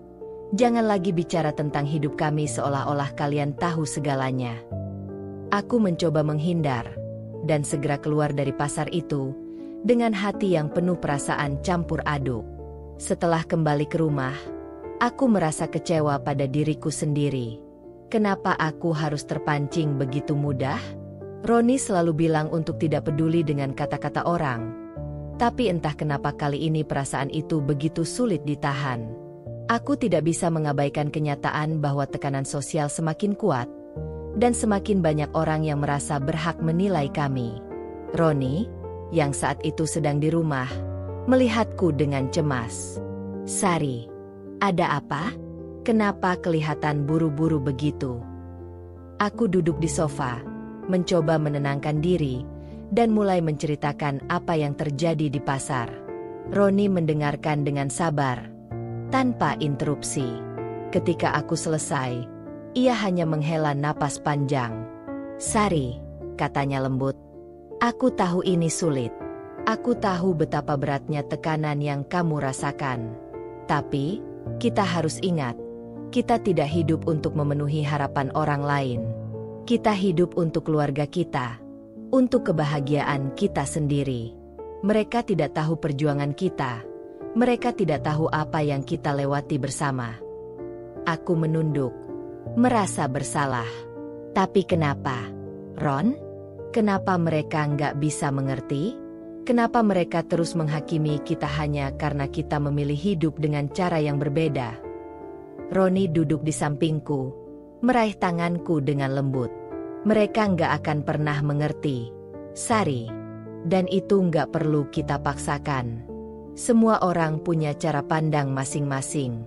jangan lagi bicara tentang hidup kami seolah-olah kalian tahu segalanya." Aku mencoba menghindar, dan segera keluar dari pasar itu, dengan hati yang penuh perasaan campur aduk. Setelah kembali ke rumah, aku merasa kecewa pada diriku sendiri. Kenapa aku harus terpancing begitu mudah? Roni selalu bilang untuk tidak peduli dengan kata-kata orang. Tapi entah kenapa kali ini perasaan itu begitu sulit ditahan. Aku tidak bisa mengabaikan kenyataan bahwa tekanan sosial semakin kuat, dan semakin banyak orang yang merasa berhak menilai kami. Roni, yang saat itu sedang di rumah, melihatku dengan cemas. "Sari, ada apa? Kenapa kelihatan buru-buru begitu?" Aku duduk di sofa, mencoba menenangkan diri, dan mulai menceritakan apa yang terjadi di pasar. Roni mendengarkan dengan sabar, tanpa interupsi. Ketika aku selesai, ia hanya menghela napas panjang. "Sari," katanya lembut, "aku tahu ini sulit. Aku tahu betapa beratnya tekanan yang kamu rasakan. Tapi, kita harus ingat, kita tidak hidup untuk memenuhi harapan orang lain. Kita hidup untuk keluarga kita, untuk kebahagiaan kita sendiri. Mereka tidak tahu perjuangan kita. Mereka tidak tahu apa yang kita lewati bersama." Aku menunduk, merasa bersalah. "Tapi kenapa, Ron? Kenapa mereka nggak bisa mengerti? Kenapa mereka terus menghakimi kita hanya karena kita memilih hidup dengan cara yang berbeda?" Roni duduk di sampingku, meraih tanganku dengan lembut. "Mereka nggak akan pernah mengerti, Sari. Dan itu nggak perlu kita paksakan. Semua orang punya cara pandang masing-masing.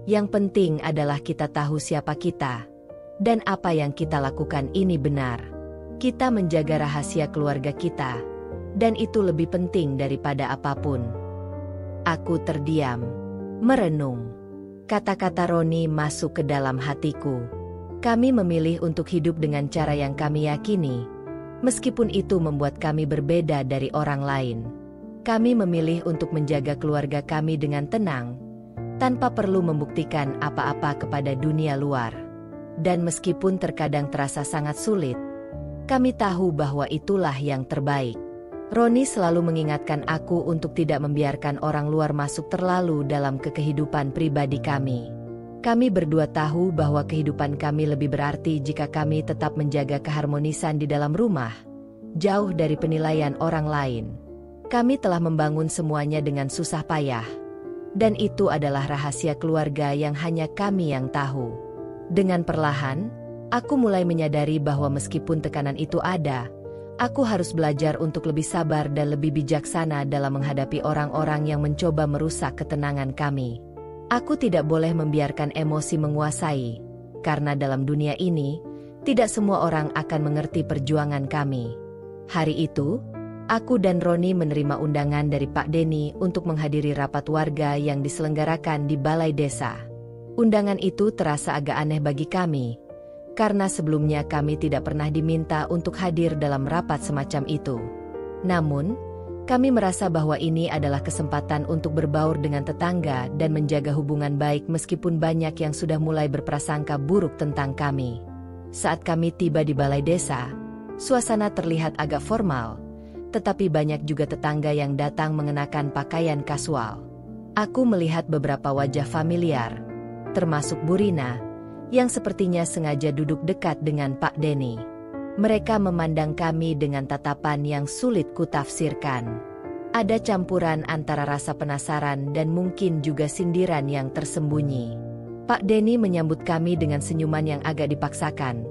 Yang penting adalah kita tahu siapa kita, dan apa yang kita lakukan ini benar. Kita menjaga rahasia keluarga kita, dan itu lebih penting daripada apapun." Aku terdiam, merenung. Kata-kata Roni masuk ke dalam hatiku. Kami memilih untuk hidup dengan cara yang kami yakini, meskipun itu membuat kami berbeda dari orang lain. Kami memilih untuk menjaga keluarga kami dengan tenang, tanpa perlu membuktikan apa-apa kepada dunia luar. Dan meskipun terkadang terasa sangat sulit, Kami tahu bahwa itulah yang terbaik. Roni selalu mengingatkan aku untuk tidak membiarkan orang luar masuk terlalu dalam kehidupan pribadi kami. Kami berdua tahu bahwa kehidupan kami lebih berarti jika kami tetap menjaga keharmonisan di dalam rumah, jauh dari penilaian orang lain. Kami telah membangun semuanya dengan susah payah, dan itu adalah rahasia keluarga yang hanya kami yang tahu. Dengan perlahan, aku mulai menyadari bahwa meskipun tekanan itu ada, aku harus belajar untuk lebih sabar dan lebih bijaksana dalam menghadapi orang-orang yang mencoba merusak ketenangan kami. Aku tidak boleh membiarkan emosi menguasai, karena dalam dunia ini, tidak semua orang akan mengerti perjuangan kami. Hari itu, aku dan Roni menerima undangan dari Pak Denny untuk menghadiri rapat warga yang diselenggarakan di Balai Desa. Undangan itu terasa agak aneh bagi kami, karena sebelumnya kami tidak pernah diminta untuk hadir dalam rapat semacam itu. Namun, kami merasa bahwa ini adalah kesempatan untuk berbaur dengan tetangga dan menjaga hubungan baik meskipun banyak yang sudah mulai berprasangka buruk tentang kami. Saat kami tiba di Balai Desa, suasana terlihat agak formal, tetapi banyak juga tetangga yang datang mengenakan pakaian kasual. Aku melihat beberapa wajah familiar, termasuk Bu Rina, yang sepertinya sengaja duduk dekat dengan Pak Denny. Mereka memandang kami dengan tatapan yang sulit kutafsirkan. Ada campuran antara rasa penasaran dan mungkin juga sindiran yang tersembunyi. Pak Denny menyambut kami dengan senyuman yang agak dipaksakan,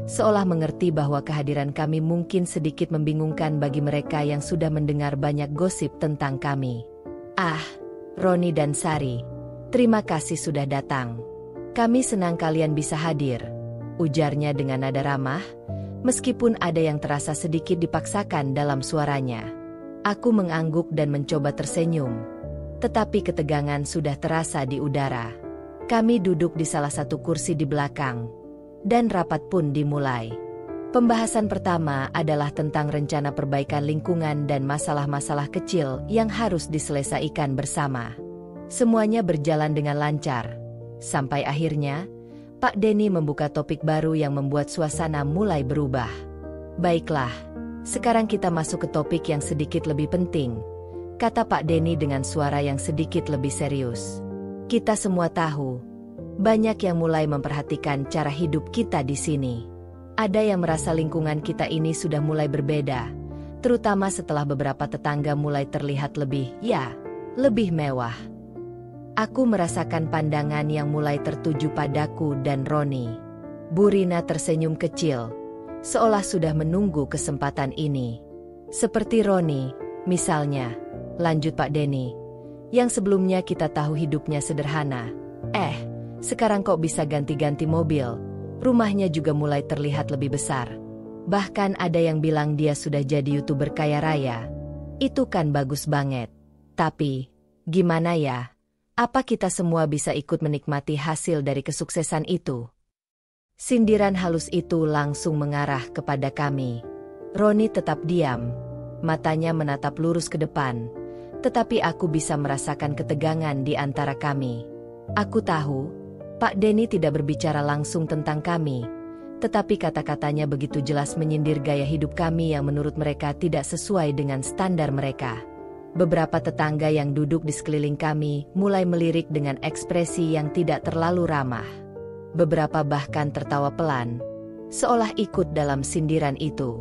seolah mengerti bahwa kehadiran kami mungkin sedikit membingungkan bagi mereka yang sudah mendengar banyak gosip tentang kami. "Ah, Roni dan Sari, terima kasih sudah datang. Kami senang kalian bisa hadir," ujarnya dengan nada ramah, meskipun ada yang terasa sedikit dipaksakan dalam suaranya. Aku mengangguk dan mencoba tersenyum, tetapi ketegangan sudah terasa di udara. Kami duduk di salah satu kursi di belakang, dan rapat pun dimulai. Pembahasan pertama adalah tentang rencana perbaikan lingkungan dan masalah-masalah kecil yang harus diselesaikan bersama. Semuanya berjalan dengan lancar, sampai akhirnya Pak Denny membuka topik baru yang membuat suasana mulai berubah. "Baiklah, sekarang kita masuk ke topik yang sedikit lebih penting," kata Pak Denny dengan suara yang sedikit lebih serius. "Kita semua tahu, banyak yang mulai memperhatikan cara hidup kita di sini. Ada yang merasa lingkungan kita ini sudah mulai berbeda, terutama setelah beberapa tetangga mulai terlihat lebih mewah." Aku merasakan pandangan yang mulai tertuju padaku dan Roni. Bu Rina tersenyum kecil, seolah sudah menunggu kesempatan ini. "Seperti Roni, misalnya," lanjut Pak Denny, "yang sebelumnya kita tahu hidupnya sederhana. Sekarang kok bisa ganti-ganti mobil, rumahnya juga mulai terlihat lebih besar. Bahkan ada yang bilang dia sudah jadi YouTuber kaya raya. Itu kan bagus banget. Tapi, gimana ya? Apa kita semua bisa ikut menikmati hasil dari kesuksesan itu?" Sindiran halus itu langsung mengarah kepada kami. Roni tetap diam, matanya menatap lurus ke depan, tetapi aku bisa merasakan ketegangan di antara kami. Aku tahu, Pak Denny tidak berbicara langsung tentang kami, tetapi kata-katanya begitu jelas menyindir gaya hidup kami yang menurut mereka tidak sesuai dengan standar mereka. Beberapa tetangga yang duduk di sekeliling kami mulai melirik dengan ekspresi yang tidak terlalu ramah. Beberapa bahkan tertawa pelan, seolah ikut dalam sindiran itu.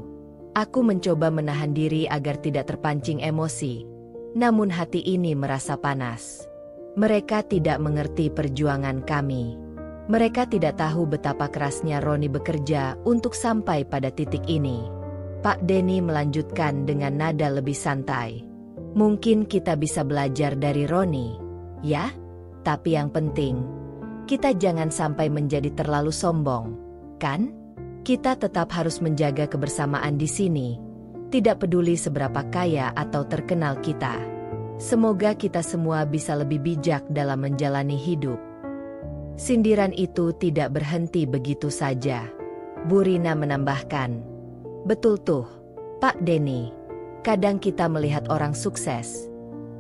Aku mencoba menahan diri agar tidak terpancing emosi, namun hati ini merasa panas. Mereka tidak mengerti perjuangan kami. Mereka tidak tahu betapa kerasnya Roni bekerja untuk sampai pada titik ini. Pak Denny melanjutkan dengan nada lebih santai. "Mungkin kita bisa belajar dari Roni, ya? Tapi yang penting, kita jangan sampai menjadi terlalu sombong, kan? Kita tetap harus menjaga kebersamaan di sini, tidak peduli seberapa kaya atau terkenal kita. Semoga kita semua bisa lebih bijak dalam menjalani hidup." Sindiran itu tidak berhenti begitu saja. Bu Rina menambahkan, "Betul tuh, Pak Denny. Kadang kita melihat orang sukses,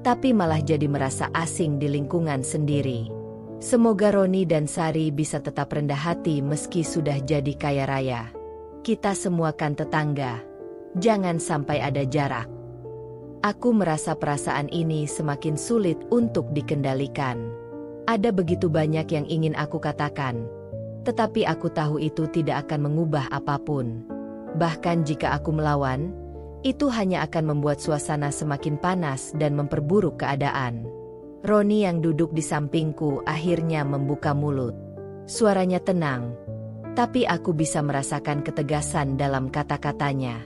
tapi malah jadi merasa asing di lingkungan sendiri. Semoga Roni dan Sari bisa tetap rendah hati meski sudah jadi kaya raya." Kita semua kan tetangga. Jangan sampai ada jarak. Aku merasa perasaan ini semakin sulit untuk dikendalikan. Ada begitu banyak yang ingin aku katakan, tetapi aku tahu itu tidak akan mengubah apapun. Bahkan jika aku melawan, itu hanya akan membuat suasana semakin panas dan memperburuk keadaan. Roni yang duduk di sampingku akhirnya membuka mulut. Suaranya tenang, tapi aku bisa merasakan ketegasan dalam kata-katanya.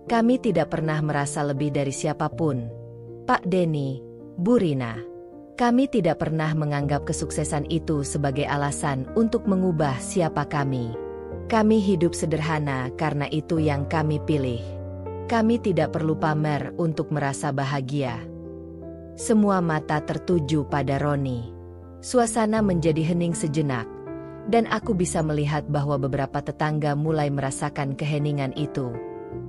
Kami tidak pernah merasa lebih dari siapapun. Pak Denny, Bu Rina. Kami tidak pernah menganggap kesuksesan itu sebagai alasan untuk mengubah siapa kami. Kami hidup sederhana karena itu yang kami pilih. Kami tidak perlu pamer untuk merasa bahagia. Semua mata tertuju pada Roni. Suasana menjadi hening sejenak, dan aku bisa melihat bahwa beberapa tetangga mulai merasakan keheningan itu.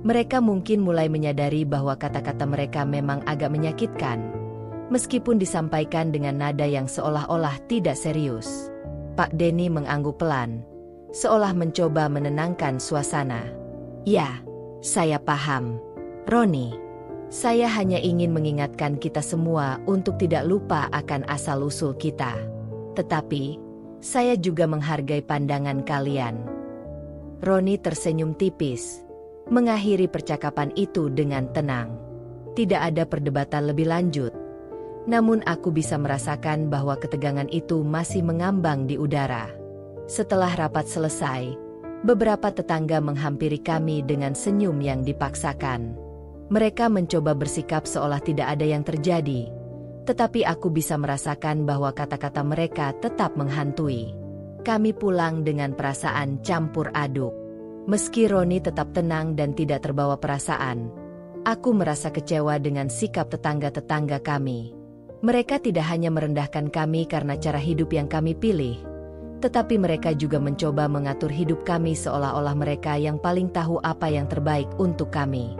Mereka mungkin mulai menyadari bahwa kata-kata mereka memang agak menyakitkan, meskipun disampaikan dengan nada yang seolah-olah tidak serius. Pak Denny mengangguk pelan, seolah mencoba menenangkan suasana. Ya, saya paham. Roni, saya hanya ingin mengingatkan kita semua untuk tidak lupa akan asal-usul kita. Tetapi, saya juga menghargai pandangan kalian. Roni tersenyum tipis, mengakhiri percakapan itu dengan tenang. Tidak ada perdebatan lebih lanjut. Namun aku bisa merasakan bahwa ketegangan itu masih mengambang di udara. Setelah rapat selesai, beberapa tetangga menghampiri kami dengan senyum yang dipaksakan. Mereka mencoba bersikap seolah tidak ada yang terjadi, tetapi aku bisa merasakan bahwa kata-kata mereka tetap menghantui. Kami pulang dengan perasaan campur aduk. Meski Roni tetap tenang dan tidak terbawa perasaan, aku merasa kecewa dengan sikap tetangga-tetangga kami. Mereka tidak hanya merendahkan kami karena cara hidup yang kami pilih, tetapi mereka juga mencoba mengatur hidup kami seolah-olah mereka yang paling tahu apa yang terbaik untuk kami.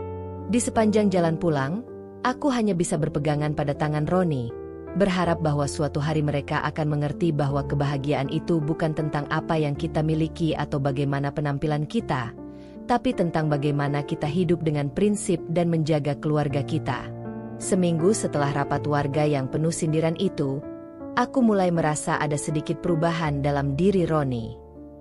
Di sepanjang jalan pulang, aku hanya bisa berpegangan pada tangan Roni, berharap bahwa suatu hari mereka akan mengerti bahwa kebahagiaan itu bukan tentang apa yang kita miliki atau bagaimana penampilan kita, tapi tentang bagaimana kita hidup dengan prinsip dan menjaga keluarga kita. Seminggu setelah rapat warga yang penuh sindiran itu, aku mulai merasa ada sedikit perubahan dalam diri Roni.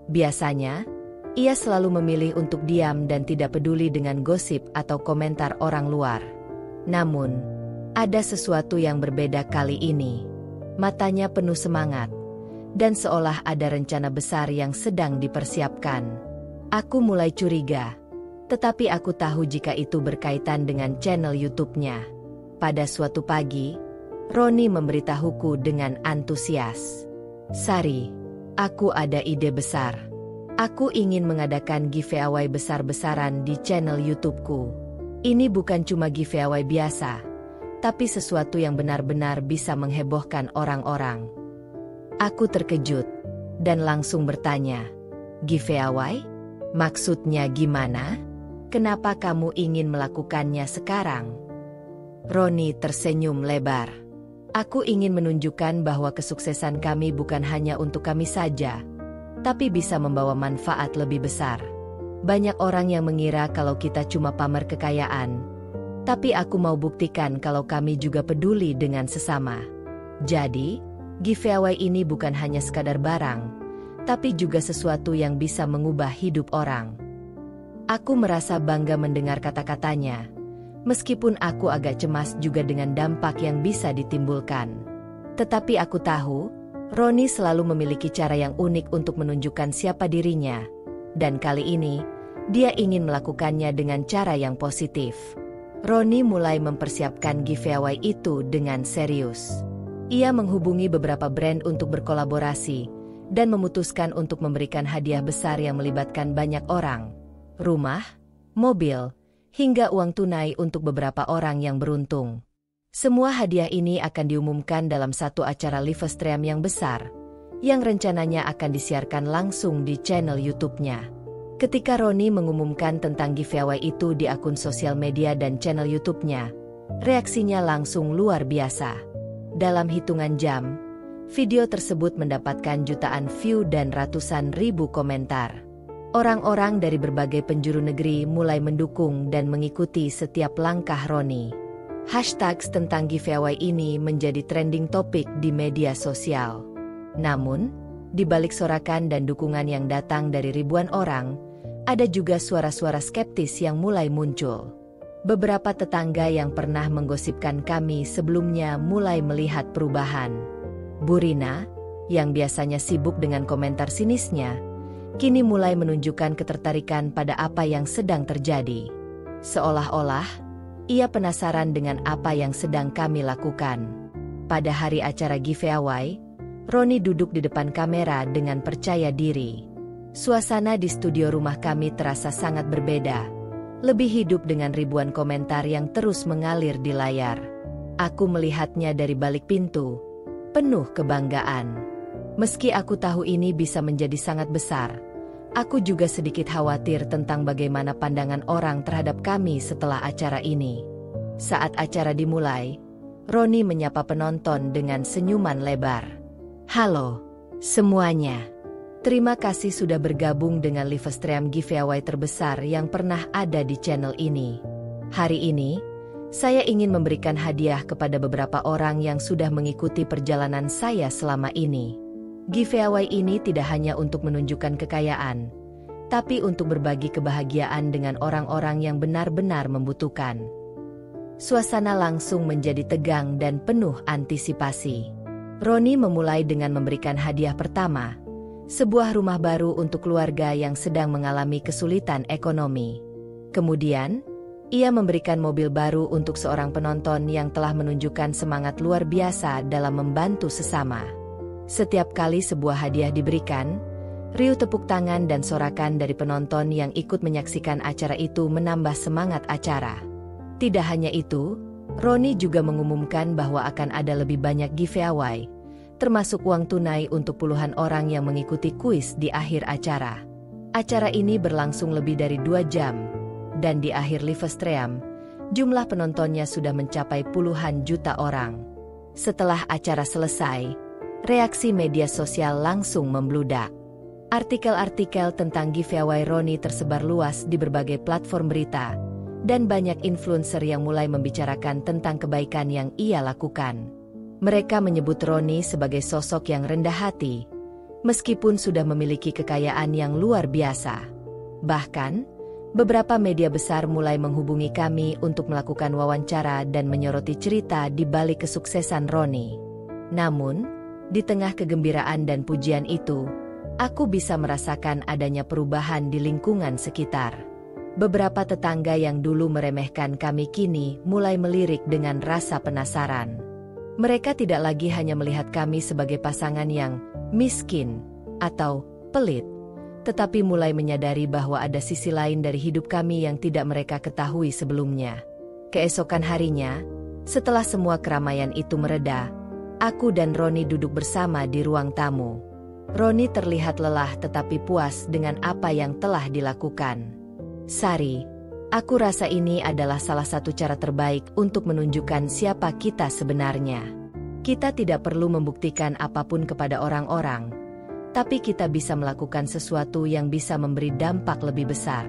Biasanya, ia selalu memilih untuk diam dan tidak peduli dengan gosip atau komentar orang luar. Namun, ada sesuatu yang berbeda kali ini. Matanya penuh semangat, dan seolah ada rencana besar yang sedang dipersiapkan. Aku mulai curiga, tetapi aku tahu jika itu berkaitan dengan channel YouTube-nya. Pada suatu pagi, Roni memberitahuku dengan antusias. Sari, aku ada ide besar. Aku ingin mengadakan giveaway besar-besaran di channel YouTube-ku. Ini bukan cuma giveaway biasa, tapi sesuatu yang benar-benar bisa menghebohkan orang-orang. Aku terkejut, dan langsung bertanya, giveaway? Maksudnya gimana? Kenapa kamu ingin melakukannya sekarang? Roni tersenyum lebar. Aku ingin menunjukkan bahwa kesuksesan kami bukan hanya untuk kami saja, tapi bisa membawa manfaat lebih besar. Banyak orang yang mengira kalau kita cuma pamer kekayaan, tapi aku mau buktikan kalau kami juga peduli dengan sesama. Jadi, giveaway ini bukan hanya sekadar barang, tapi juga sesuatu yang bisa mengubah hidup orang. Aku merasa bangga mendengar kata-katanya, meskipun aku agak cemas juga dengan dampak yang bisa ditimbulkan. Tetapi aku tahu, Roni selalu memiliki cara yang unik untuk menunjukkan siapa dirinya, dan kali ini, dia ingin melakukannya dengan cara yang positif. Roni mulai mempersiapkan giveaway itu dengan serius. Ia menghubungi beberapa brand untuk berkolaborasi, dan memutuskan untuk memberikan hadiah besar yang melibatkan banyak orang. Rumah, mobil, hingga uang tunai untuk beberapa orang yang beruntung. Semua hadiah ini akan diumumkan dalam satu acara live stream yang besar, yang rencananya akan disiarkan langsung di channel YouTube-nya. Ketika Roni mengumumkan tentang giveaway itu di akun sosial media dan channel YouTube-nya, reaksinya langsung luar biasa. Dalam hitungan jam, video tersebut mendapatkan jutaan view dan ratusan ribu komentar. Orang-orang dari berbagai penjuru negeri mulai mendukung dan mengikuti setiap langkah Roni. Hashtags tentang giveaway ini menjadi trending topik di media sosial. Namun, di balik sorakan dan dukungan yang datang dari ribuan orang, ada juga suara-suara skeptis yang mulai muncul. Beberapa tetangga yang pernah menggosipkan kami sebelumnya mulai melihat perubahan. Bu Rina, yang biasanya sibuk dengan komentar sinisnya, kini mulai menunjukkan ketertarikan pada apa yang sedang terjadi. Seolah-olah ia penasaran dengan apa yang sedang kami lakukan. Pada hari acara giveaway, Roni duduk di depan kamera dengan percaya diri. Suasana di studio rumah kami terasa sangat berbeda, lebih hidup dengan ribuan komentar yang terus mengalir di layar. Aku melihatnya dari balik pintu, penuh kebanggaan. Meski aku tahu ini bisa menjadi sangat besar, aku juga sedikit khawatir tentang bagaimana pandangan orang terhadap kami setelah acara ini. Saat acara dimulai, Roni menyapa penonton dengan senyuman lebar. "Halo semuanya. Terima kasih sudah bergabung dengan livestream giveaway terbesar yang pernah ada di channel ini. Hari ini, saya ingin memberikan hadiah kepada beberapa orang yang sudah mengikuti perjalanan saya selama ini. Giveaway ini tidak hanya untuk menunjukkan kekayaan, tapi untuk berbagi kebahagiaan dengan orang-orang yang benar-benar membutuhkan." Suasana langsung menjadi tegang dan penuh antisipasi. Roni memulai dengan memberikan hadiah pertama, sebuah rumah baru untuk keluarga yang sedang mengalami kesulitan ekonomi. Kemudian, ia memberikan mobil baru untuk seorang penonton yang telah menunjukkan semangat luar biasa dalam membantu sesama. Setiap kali sebuah hadiah diberikan, riuh tepuk tangan dan sorakan dari penonton yang ikut menyaksikan acara itu menambah semangat acara. Tidak hanya itu, Roni juga mengumumkan bahwa akan ada lebih banyak giveaway, termasuk uang tunai untuk puluhan orang yang mengikuti kuis di akhir acara. Acara ini berlangsung lebih dari 2 jam, dan di akhir livestream, jumlah penontonnya sudah mencapai puluhan juta orang. Setelah acara selesai, reaksi media sosial langsung membludak. Artikel-artikel tentang giveaway Roni tersebar luas di berbagai platform berita, dan banyak influencer yang mulai membicarakan tentang kebaikan yang ia lakukan. Mereka menyebut Roni sebagai sosok yang rendah hati, meskipun sudah memiliki kekayaan yang luar biasa. Bahkan, beberapa media besar mulai menghubungi kami untuk melakukan wawancara dan menyoroti cerita di balik kesuksesan Roni. Namun, di tengah kegembiraan dan pujian itu, aku bisa merasakan adanya perubahan di lingkungan sekitar. Beberapa tetangga yang dulu meremehkan kami kini mulai melirik dengan rasa penasaran. Mereka tidak lagi hanya melihat kami sebagai pasangan yang miskin atau pelit, tetapi mulai menyadari bahwa ada sisi lain dari hidup kami yang tidak mereka ketahui sebelumnya. Keesokan harinya, setelah semua keramaian itu mereda, aku dan Roni duduk bersama di ruang tamu. Roni terlihat lelah tetapi puas dengan apa yang telah dilakukan. "Sari, aku rasa ini adalah salah satu cara terbaik untuk menunjukkan siapa kita sebenarnya. Kita tidak perlu membuktikan apapun kepada orang-orang, tapi kita bisa melakukan sesuatu yang bisa memberi dampak lebih besar."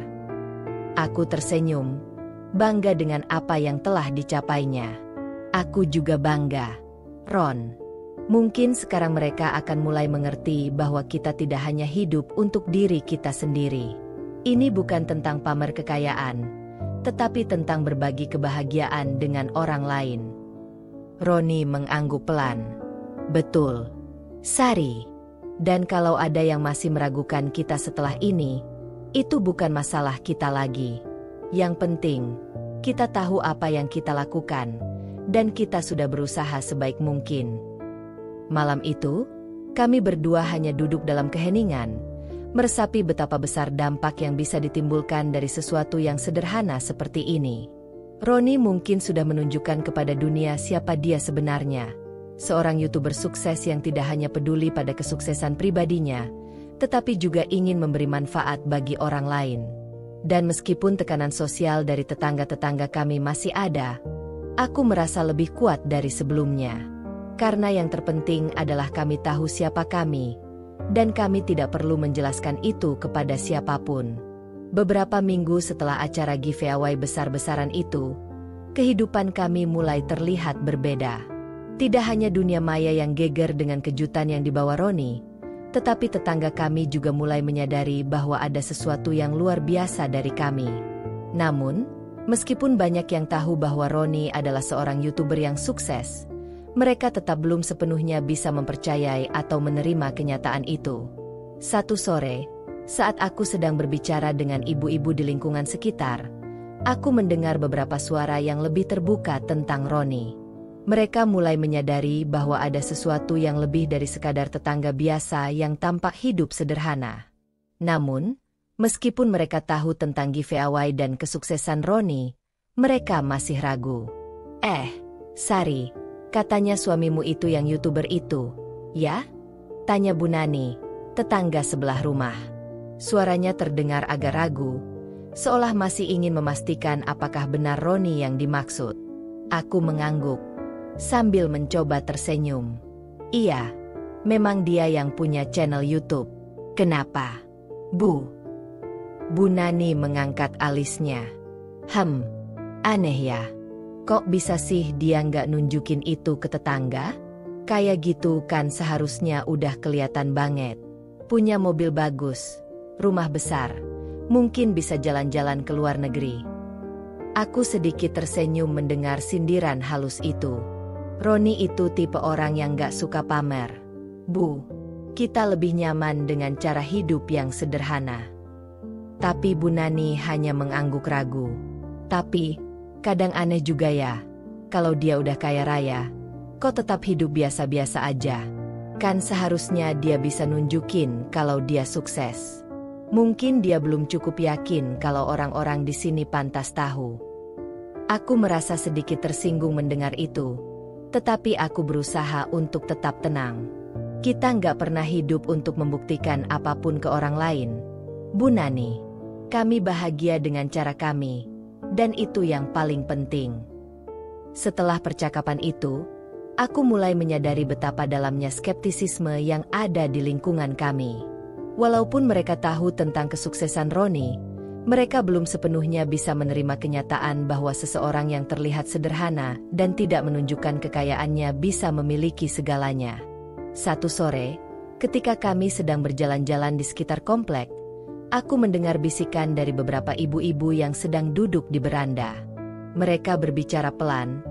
Aku tersenyum, bangga dengan apa yang telah dicapainya. "Aku juga bangga, Ron. Mungkin sekarang mereka akan mulai mengerti bahwa kita tidak hanya hidup untuk diri kita sendiri. Ini bukan tentang pamer kekayaan, tetapi tentang berbagi kebahagiaan dengan orang lain." Roni mengangguk pelan. "Betul, Sari. Dan kalau ada yang masih meragukan kita setelah ini, itu bukan masalah kita lagi. Yang penting, kita tahu apa yang kita lakukan, dan kita sudah berusaha sebaik mungkin." Malam itu, kami berdua hanya duduk dalam keheningan, meresapi betapa besar dampak yang bisa ditimbulkan dari sesuatu yang sederhana seperti ini. Roni mungkin sudah menunjukkan kepada dunia siapa dia sebenarnya. Seorang YouTuber sukses yang tidak hanya peduli pada kesuksesan pribadinya, tetapi juga ingin memberi manfaat bagi orang lain. Dan meskipun tekanan sosial dari tetangga-tetangga kami masih ada, aku merasa lebih kuat dari sebelumnya. Karena yang terpenting adalah kami tahu siapa kami, Dan kami tidak perlu menjelaskan itu kepada siapapun. Beberapa minggu setelah acara giveaway besar-besaran itu, kehidupan kami mulai terlihat berbeda. Tidak hanya dunia maya yang geger dengan kejutan yang dibawa Roni, tetapi tetangga kami juga mulai menyadari bahwa ada sesuatu yang luar biasa dari kami. Namun, meskipun banyak yang tahu bahwa Roni adalah seorang YouTuber yang sukses, mereka tetap belum sepenuhnya bisa mempercayai atau menerima kenyataan itu. Satu sore, saat aku sedang berbicara dengan ibu-ibu di lingkungan sekitar, aku mendengar beberapa suara yang lebih terbuka tentang Roni. Mereka mulai menyadari bahwa ada sesuatu yang lebih dari sekadar tetangga biasa yang tampak hidup sederhana. Namun, meskipun mereka tahu tentang giveaway dan kesuksesan Roni, mereka masih ragu. Sari, katanya suamimu itu yang YouTuber itu, ya? Tanya Bu Nani, tetangga sebelah rumah. Suaranya terdengar agak ragu, seolah masih ingin memastikan apakah benar Roni yang dimaksud. Aku mengangguk sambil mencoba tersenyum. Iya, memang dia yang punya channel YouTube. Kenapa, Bu? Bu Nani mengangkat alisnya. Aneh ya. Kok bisa sih dia nggak nunjukin itu ke tetangga? Kayak gitu kan seharusnya udah kelihatan banget. Punya mobil bagus, rumah besar, mungkin bisa jalan-jalan ke luar negeri. Aku sedikit tersenyum mendengar sindiran halus itu. Roni itu tipe orang yang gak suka pamer. Bu, kita lebih nyaman dengan cara hidup yang sederhana. Tapi Bu Nani hanya mengangguk ragu. Tapi, kadang aneh juga ya, kalau dia udah kaya raya, kok tetap hidup biasa-biasa aja. Kan seharusnya dia bisa nunjukin kalau dia sukses. Mungkin dia belum cukup yakin kalau orang-orang di sini pantas tahu. Aku merasa sedikit tersinggung mendengar itu. Tetapi aku berusaha untuk tetap tenang. Kita nggak pernah hidup untuk membuktikan apapun ke orang lain. Bu Nani, kami bahagia dengan cara kami, dan itu yang paling penting. Setelah percakapan itu, aku mulai menyadari betapa dalamnya skeptisisme yang ada di lingkungan kami. Walaupun mereka tahu tentang kesuksesan Roni, mereka belum sepenuhnya bisa menerima kenyataan bahwa seseorang yang terlihat sederhana dan tidak menunjukkan kekayaannya bisa memiliki segalanya. Satu sore, ketika kami sedang berjalan-jalan di sekitar komplek, aku mendengar bisikan dari beberapa ibu-ibu yang sedang duduk di beranda. Mereka berbicara pelan,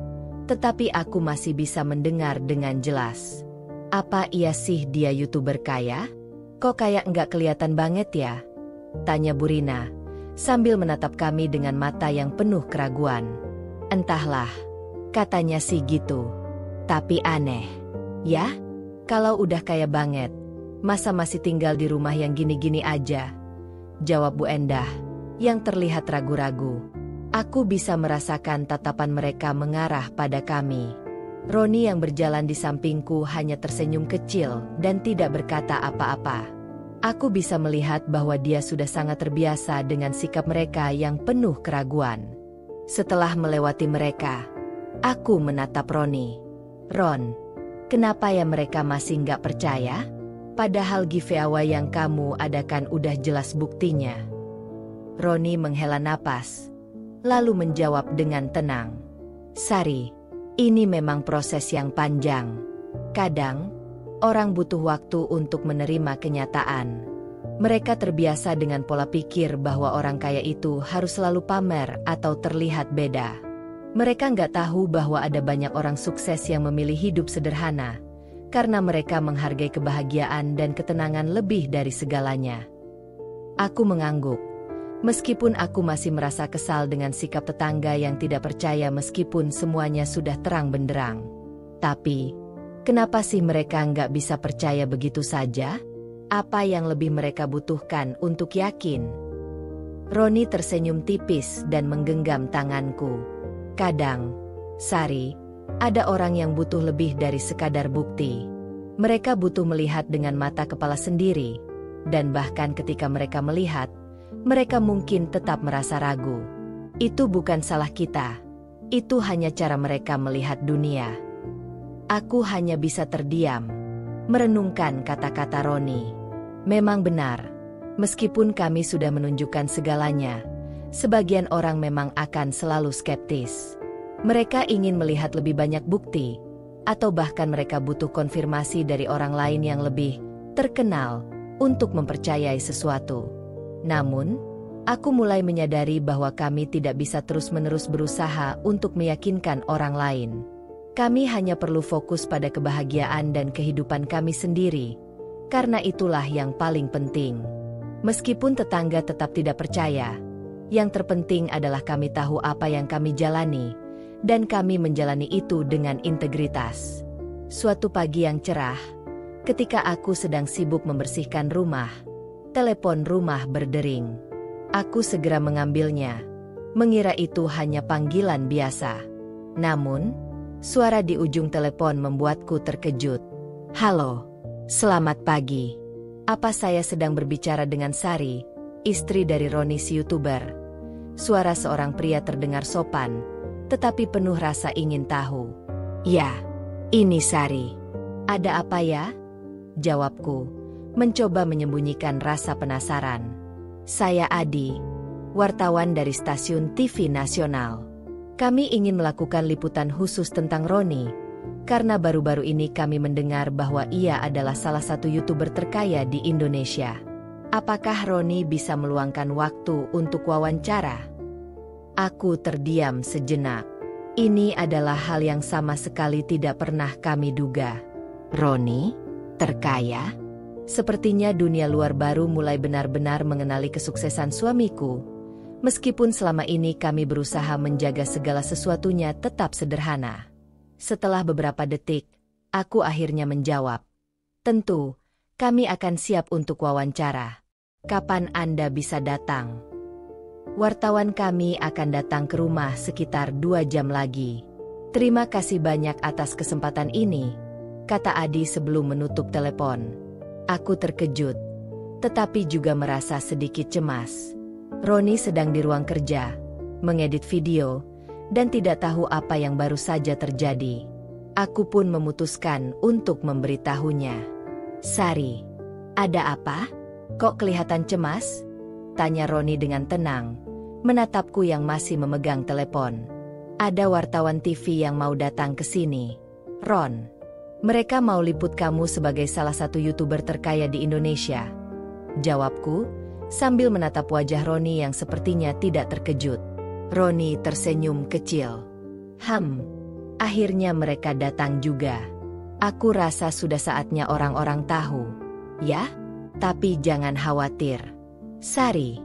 tetapi aku masih bisa mendengar dengan jelas. Apa iya sih dia YouTuber kaya? Kok kayak nggak kelihatan banget ya? Tanya Bu Rina, sambil menatap kami dengan mata yang penuh keraguan. Entahlah, katanya sih gitu. Tapi aneh. Ya? Kalau udah kaya banget, masa masih tinggal di rumah yang gini-gini aja? Jawab Bu Endah, yang terlihat ragu-ragu. Aku bisa merasakan tatapan mereka mengarah pada kami. Roni yang berjalan di sampingku hanya tersenyum kecil dan tidak berkata apa-apa. Aku bisa melihat bahwa dia sudah sangat terbiasa dengan sikap mereka yang penuh keraguan. Setelah melewati mereka, aku menatap Roni. Ron, kenapa ya mereka masih nggak percaya? Padahal giveaway yang kamu adakan udah jelas buktinya. Roni menghela napas, lalu menjawab dengan tenang. Sari, ini memang proses yang panjang. Kadang, orang butuh waktu untuk menerima kenyataan. Mereka terbiasa dengan pola pikir bahwa orang kaya itu harus selalu pamer atau terlihat beda. Mereka nggak tahu bahwa ada banyak orang sukses yang memilih hidup sederhana, karena mereka menghargai kebahagiaan dan ketenangan lebih dari segalanya. Aku mengangguk. Meskipun aku masih merasa kesal dengan sikap tetangga yang tidak percaya meskipun semuanya sudah terang benderang. Tapi, kenapa sih mereka nggak bisa percaya begitu saja? Apa yang lebih mereka butuhkan untuk yakin? Roni tersenyum tipis dan menggenggam tanganku. Kadang, Sari, ada orang yang butuh lebih dari sekadar bukti. Mereka butuh melihat dengan mata kepala sendiri, dan bahkan ketika mereka melihat, mereka mungkin tetap merasa ragu. Itu bukan salah kita. Itu hanya cara mereka melihat dunia. Aku hanya bisa terdiam, merenungkan kata-kata Roni. Memang benar. Meskipun kami sudah menunjukkan segalanya, sebagian orang memang akan selalu skeptis. Mereka ingin melihat lebih banyak bukti, atau bahkan mereka butuh konfirmasi dari orang lain yang lebih terkenal untuk mempercayai sesuatu. Namun, aku mulai menyadari bahwa kami tidak bisa terus-menerus berusaha untuk meyakinkan orang lain. Kami hanya perlu fokus pada kebahagiaan dan kehidupan kami sendiri, karena itulah yang paling penting. Meskipun tetangga tetap tidak percaya, yang terpenting adalah kami tahu apa yang kami jalani, dan kami menjalani itu dengan integritas. Suatu pagi yang cerah, ketika aku sedang sibuk membersihkan rumah, telepon rumah berdering. Aku segera mengambilnya, mengira itu hanya panggilan biasa. Namun, suara di ujung telepon membuatku terkejut. "Halo, selamat pagi. Apa saya sedang berbicara dengan Sari, istri dari Roni si YouTuber?" Suara seorang pria terdengar sopan, tetapi penuh rasa ingin tahu. "Ya, ini Sari. Ada apa ya?" jawabku, mencoba menyembunyikan rasa penasaran. "Saya Adi, wartawan dari stasiun TV nasional. Kami ingin melakukan liputan khusus tentang Roni, karena baru-baru ini kami mendengar bahwa ia adalah salah satu YouTuber terkaya di Indonesia. Apakah Roni bisa meluangkan waktu untuk wawancara?" Aku terdiam sejenak. Ini adalah hal yang sama sekali tidak pernah kami duga. Roni? Terkaya? Sepertinya dunia luar baru mulai benar-benar mengenali kesuksesan suamiku. Meskipun selama ini kami berusaha menjaga segala sesuatunya tetap sederhana. Setelah beberapa detik, aku akhirnya menjawab. "Tentu, kami akan siap untuk wawancara. Kapan Anda bisa datang?" "Wartawan kami akan datang ke rumah sekitar 2 jam lagi. Terima kasih banyak atas kesempatan ini," kata Adi sebelum menutup telepon. Aku terkejut, tetapi juga merasa sedikit cemas. Roni sedang di ruang kerja, mengedit video, dan tidak tahu apa yang baru saja terjadi. Aku pun memutuskan untuk memberitahunya. "Sari, ada apa? Kok kelihatan cemas?" tanya Roni dengan tenang, menatapku yang masih memegang telepon. "Ada wartawan TV yang mau datang ke sini, Ron. Mereka mau liput kamu sebagai salah satu YouTuber terkaya di Indonesia," jawabku, sambil menatap wajah Roni yang sepertinya tidak terkejut. Roni tersenyum kecil. Akhirnya mereka datang juga. Aku rasa sudah saatnya orang-orang tahu. Ya, tapi jangan khawatir. Sari,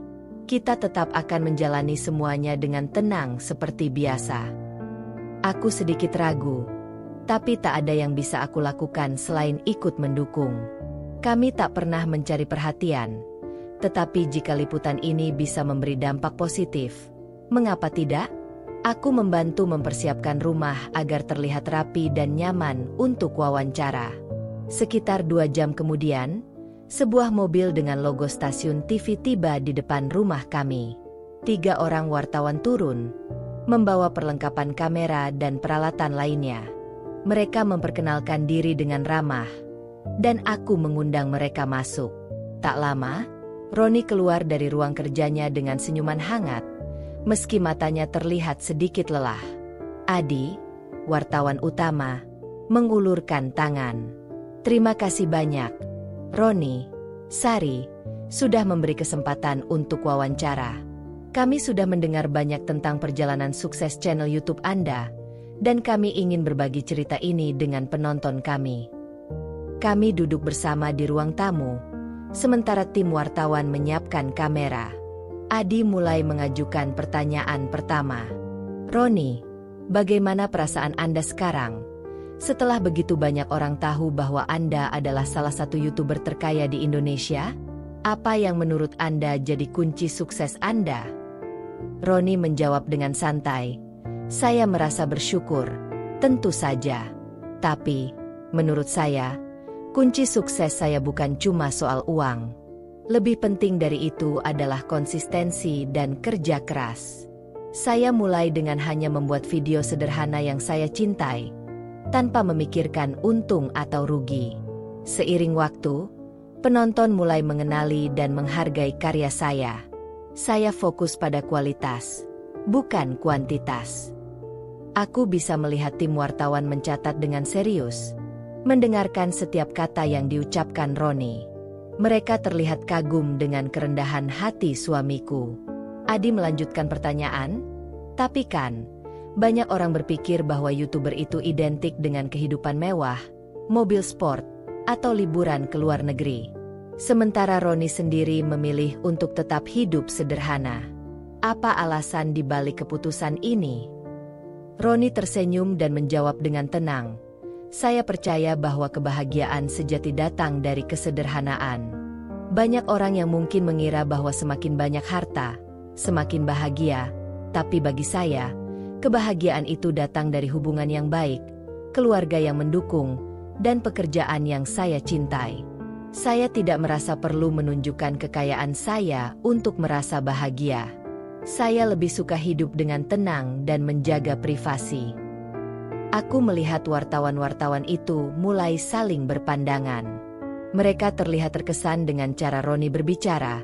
kita tetap akan menjalani semuanya dengan tenang seperti biasa." Aku sedikit ragu, tapi tak ada yang bisa aku lakukan selain ikut mendukung. Kami tak pernah mencari perhatian, tetapi jika liputan ini bisa memberi dampak positif, mengapa tidak? Aku membantu mempersiapkan rumah agar terlihat rapi dan nyaman untuk wawancara. Sekitar 2 jam kemudian, sebuah mobil dengan logo stasiun TV tiba di depan rumah kami. 3 orang wartawan turun, membawa perlengkapan kamera dan peralatan lainnya. Mereka memperkenalkan diri dengan ramah, dan aku mengundang mereka masuk. Tak lama, Roni keluar dari ruang kerjanya dengan senyuman hangat, meski matanya terlihat sedikit lelah. Adi, wartawan utama, mengulurkan tangan. "Terima kasih banyak, Roni, Sari, sudah memberi kesempatan untuk wawancara. Kami sudah mendengar banyak tentang perjalanan sukses channel YouTube Anda, dan kami ingin berbagi cerita ini dengan penonton kami." Kami duduk bersama di ruang tamu, sementara tim wartawan menyiapkan kamera. Adi mulai mengajukan pertanyaan pertama. "Roni, bagaimana perasaan Anda sekarang? Setelah begitu banyak orang tahu bahwa Anda adalah salah satu YouTuber terkaya di Indonesia, apa yang menurut Anda jadi kunci sukses Anda?" Roni menjawab dengan santai, "Saya merasa bersyukur, tentu saja. Tapi, menurut saya, kunci sukses saya bukan cuma soal uang. Lebih penting dari itu adalah konsistensi dan kerja keras. Saya mulai dengan hanya membuat video sederhana yang saya cintai, tanpa memikirkan untung atau rugi. Seiring waktu, Penonton mulai mengenali dan menghargai karya saya. Saya fokus pada kualitas, bukan kuantitas. Aku bisa melihat tim wartawan mencatat dengan serius, mendengarkan setiap kata yang diucapkan Roni. Mereka terlihat kagum dengan kerendahan hati suamiku. Adi melanjutkan pertanyaan, tapi kan, banyak orang berpikir bahwa YouTuber itu identik dengan kehidupan mewah, mobil sport, atau liburan ke luar negeri. Sementara Roni sendiri memilih untuk tetap hidup sederhana. Apa alasan di balik keputusan ini? Roni tersenyum dan menjawab dengan tenang. Saya percaya bahwa kebahagiaan sejati datang dari kesederhanaan. Banyak orang yang mungkin mengira bahwa semakin banyak harta, semakin bahagia. Tapi bagi saya, kebahagiaan itu datang dari hubungan yang baik, keluarga yang mendukung, dan pekerjaan yang saya cintai. Saya tidak merasa perlu menunjukkan kekayaan saya untuk merasa bahagia. Saya lebih suka hidup dengan tenang dan menjaga privasi. Aku melihat wartawan-wartawan itu mulai saling berpandangan. Mereka terlihat terkesan dengan cara Roni berbicara,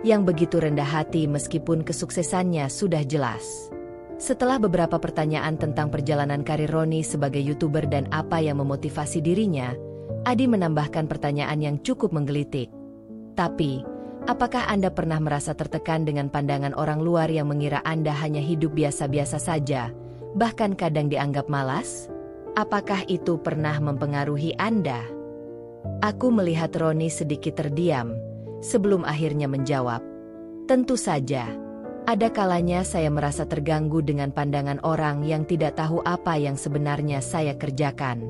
yang begitu rendah hati meskipun kesuksesannya sudah jelas. Setelah beberapa pertanyaan tentang perjalanan karir Roni sebagai YouTuber dan apa yang memotivasi dirinya, Adi menambahkan pertanyaan yang cukup menggelitik. Tapi, apakah Anda pernah merasa tertekan dengan pandangan orang luar yang mengira Anda hanya hidup biasa-biasa saja, bahkan kadang dianggap malas? Apakah itu pernah mempengaruhi Anda? Aku melihat Roni sedikit terdiam, sebelum akhirnya menjawab. Tentu saja, ada kalanya saya merasa terganggu dengan pandangan orang yang tidak tahu apa yang sebenarnya saya kerjakan.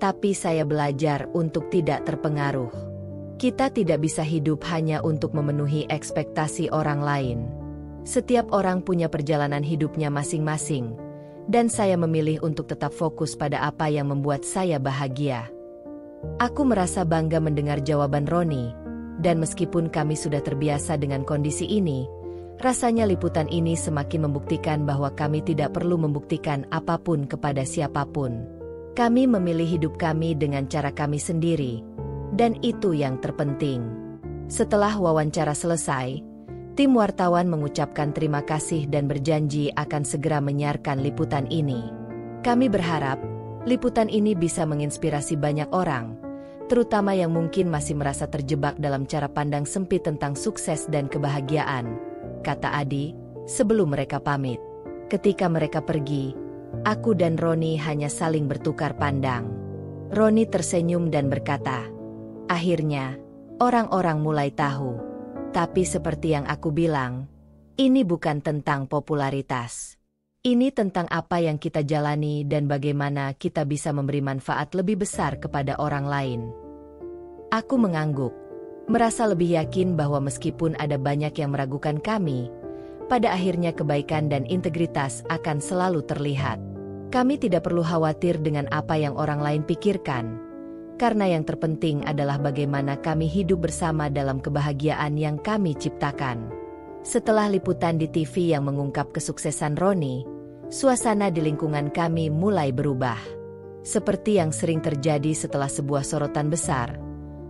Tapi saya belajar untuk tidak terpengaruh. Kita tidak bisa hidup hanya untuk memenuhi ekspektasi orang lain. Setiap orang punya perjalanan hidupnya masing-masing, dan saya memilih untuk tetap fokus pada apa yang membuat saya bahagia. Aku merasa bangga mendengar jawaban Roni, dan meskipun kami sudah terbiasa dengan kondisi ini, rasanya liputan ini semakin membuktikan bahwa kami tidak perlu membuktikan apapun kepada siapapun. Kami memilih hidup kami dengan cara kami sendiri, dan itu yang terpenting. Setelah wawancara selesai, tim wartawan mengucapkan terima kasih dan berjanji akan segera menyiarkan liputan ini. Kami berharap, liputan ini bisa menginspirasi banyak orang, terutama yang mungkin masih merasa terjebak dalam cara pandang sempit tentang sukses dan kebahagiaan, kata Adi, sebelum mereka pamit. Ketika mereka pergi, aku dan Roni hanya saling bertukar pandang. Roni tersenyum dan berkata, akhirnya, orang-orang mulai tahu. Tapi seperti yang aku bilang, ini bukan tentang popularitas. Ini tentang apa yang kita jalani dan bagaimana kita bisa memberi manfaat lebih besar kepada orang lain. Aku mengangguk, merasa lebih yakin bahwa meskipun ada banyak yang meragukan kami, pada akhirnya kebaikan dan integritas akan selalu terlihat. Kami tidak perlu khawatir dengan apa yang orang lain pikirkan, karena yang terpenting adalah bagaimana kami hidup bersama dalam kebahagiaan yang kami ciptakan. Setelah liputan di TV yang mengungkap kesuksesan Roni, suasana di lingkungan kami mulai berubah. Seperti yang sering terjadi setelah sebuah sorotan besar,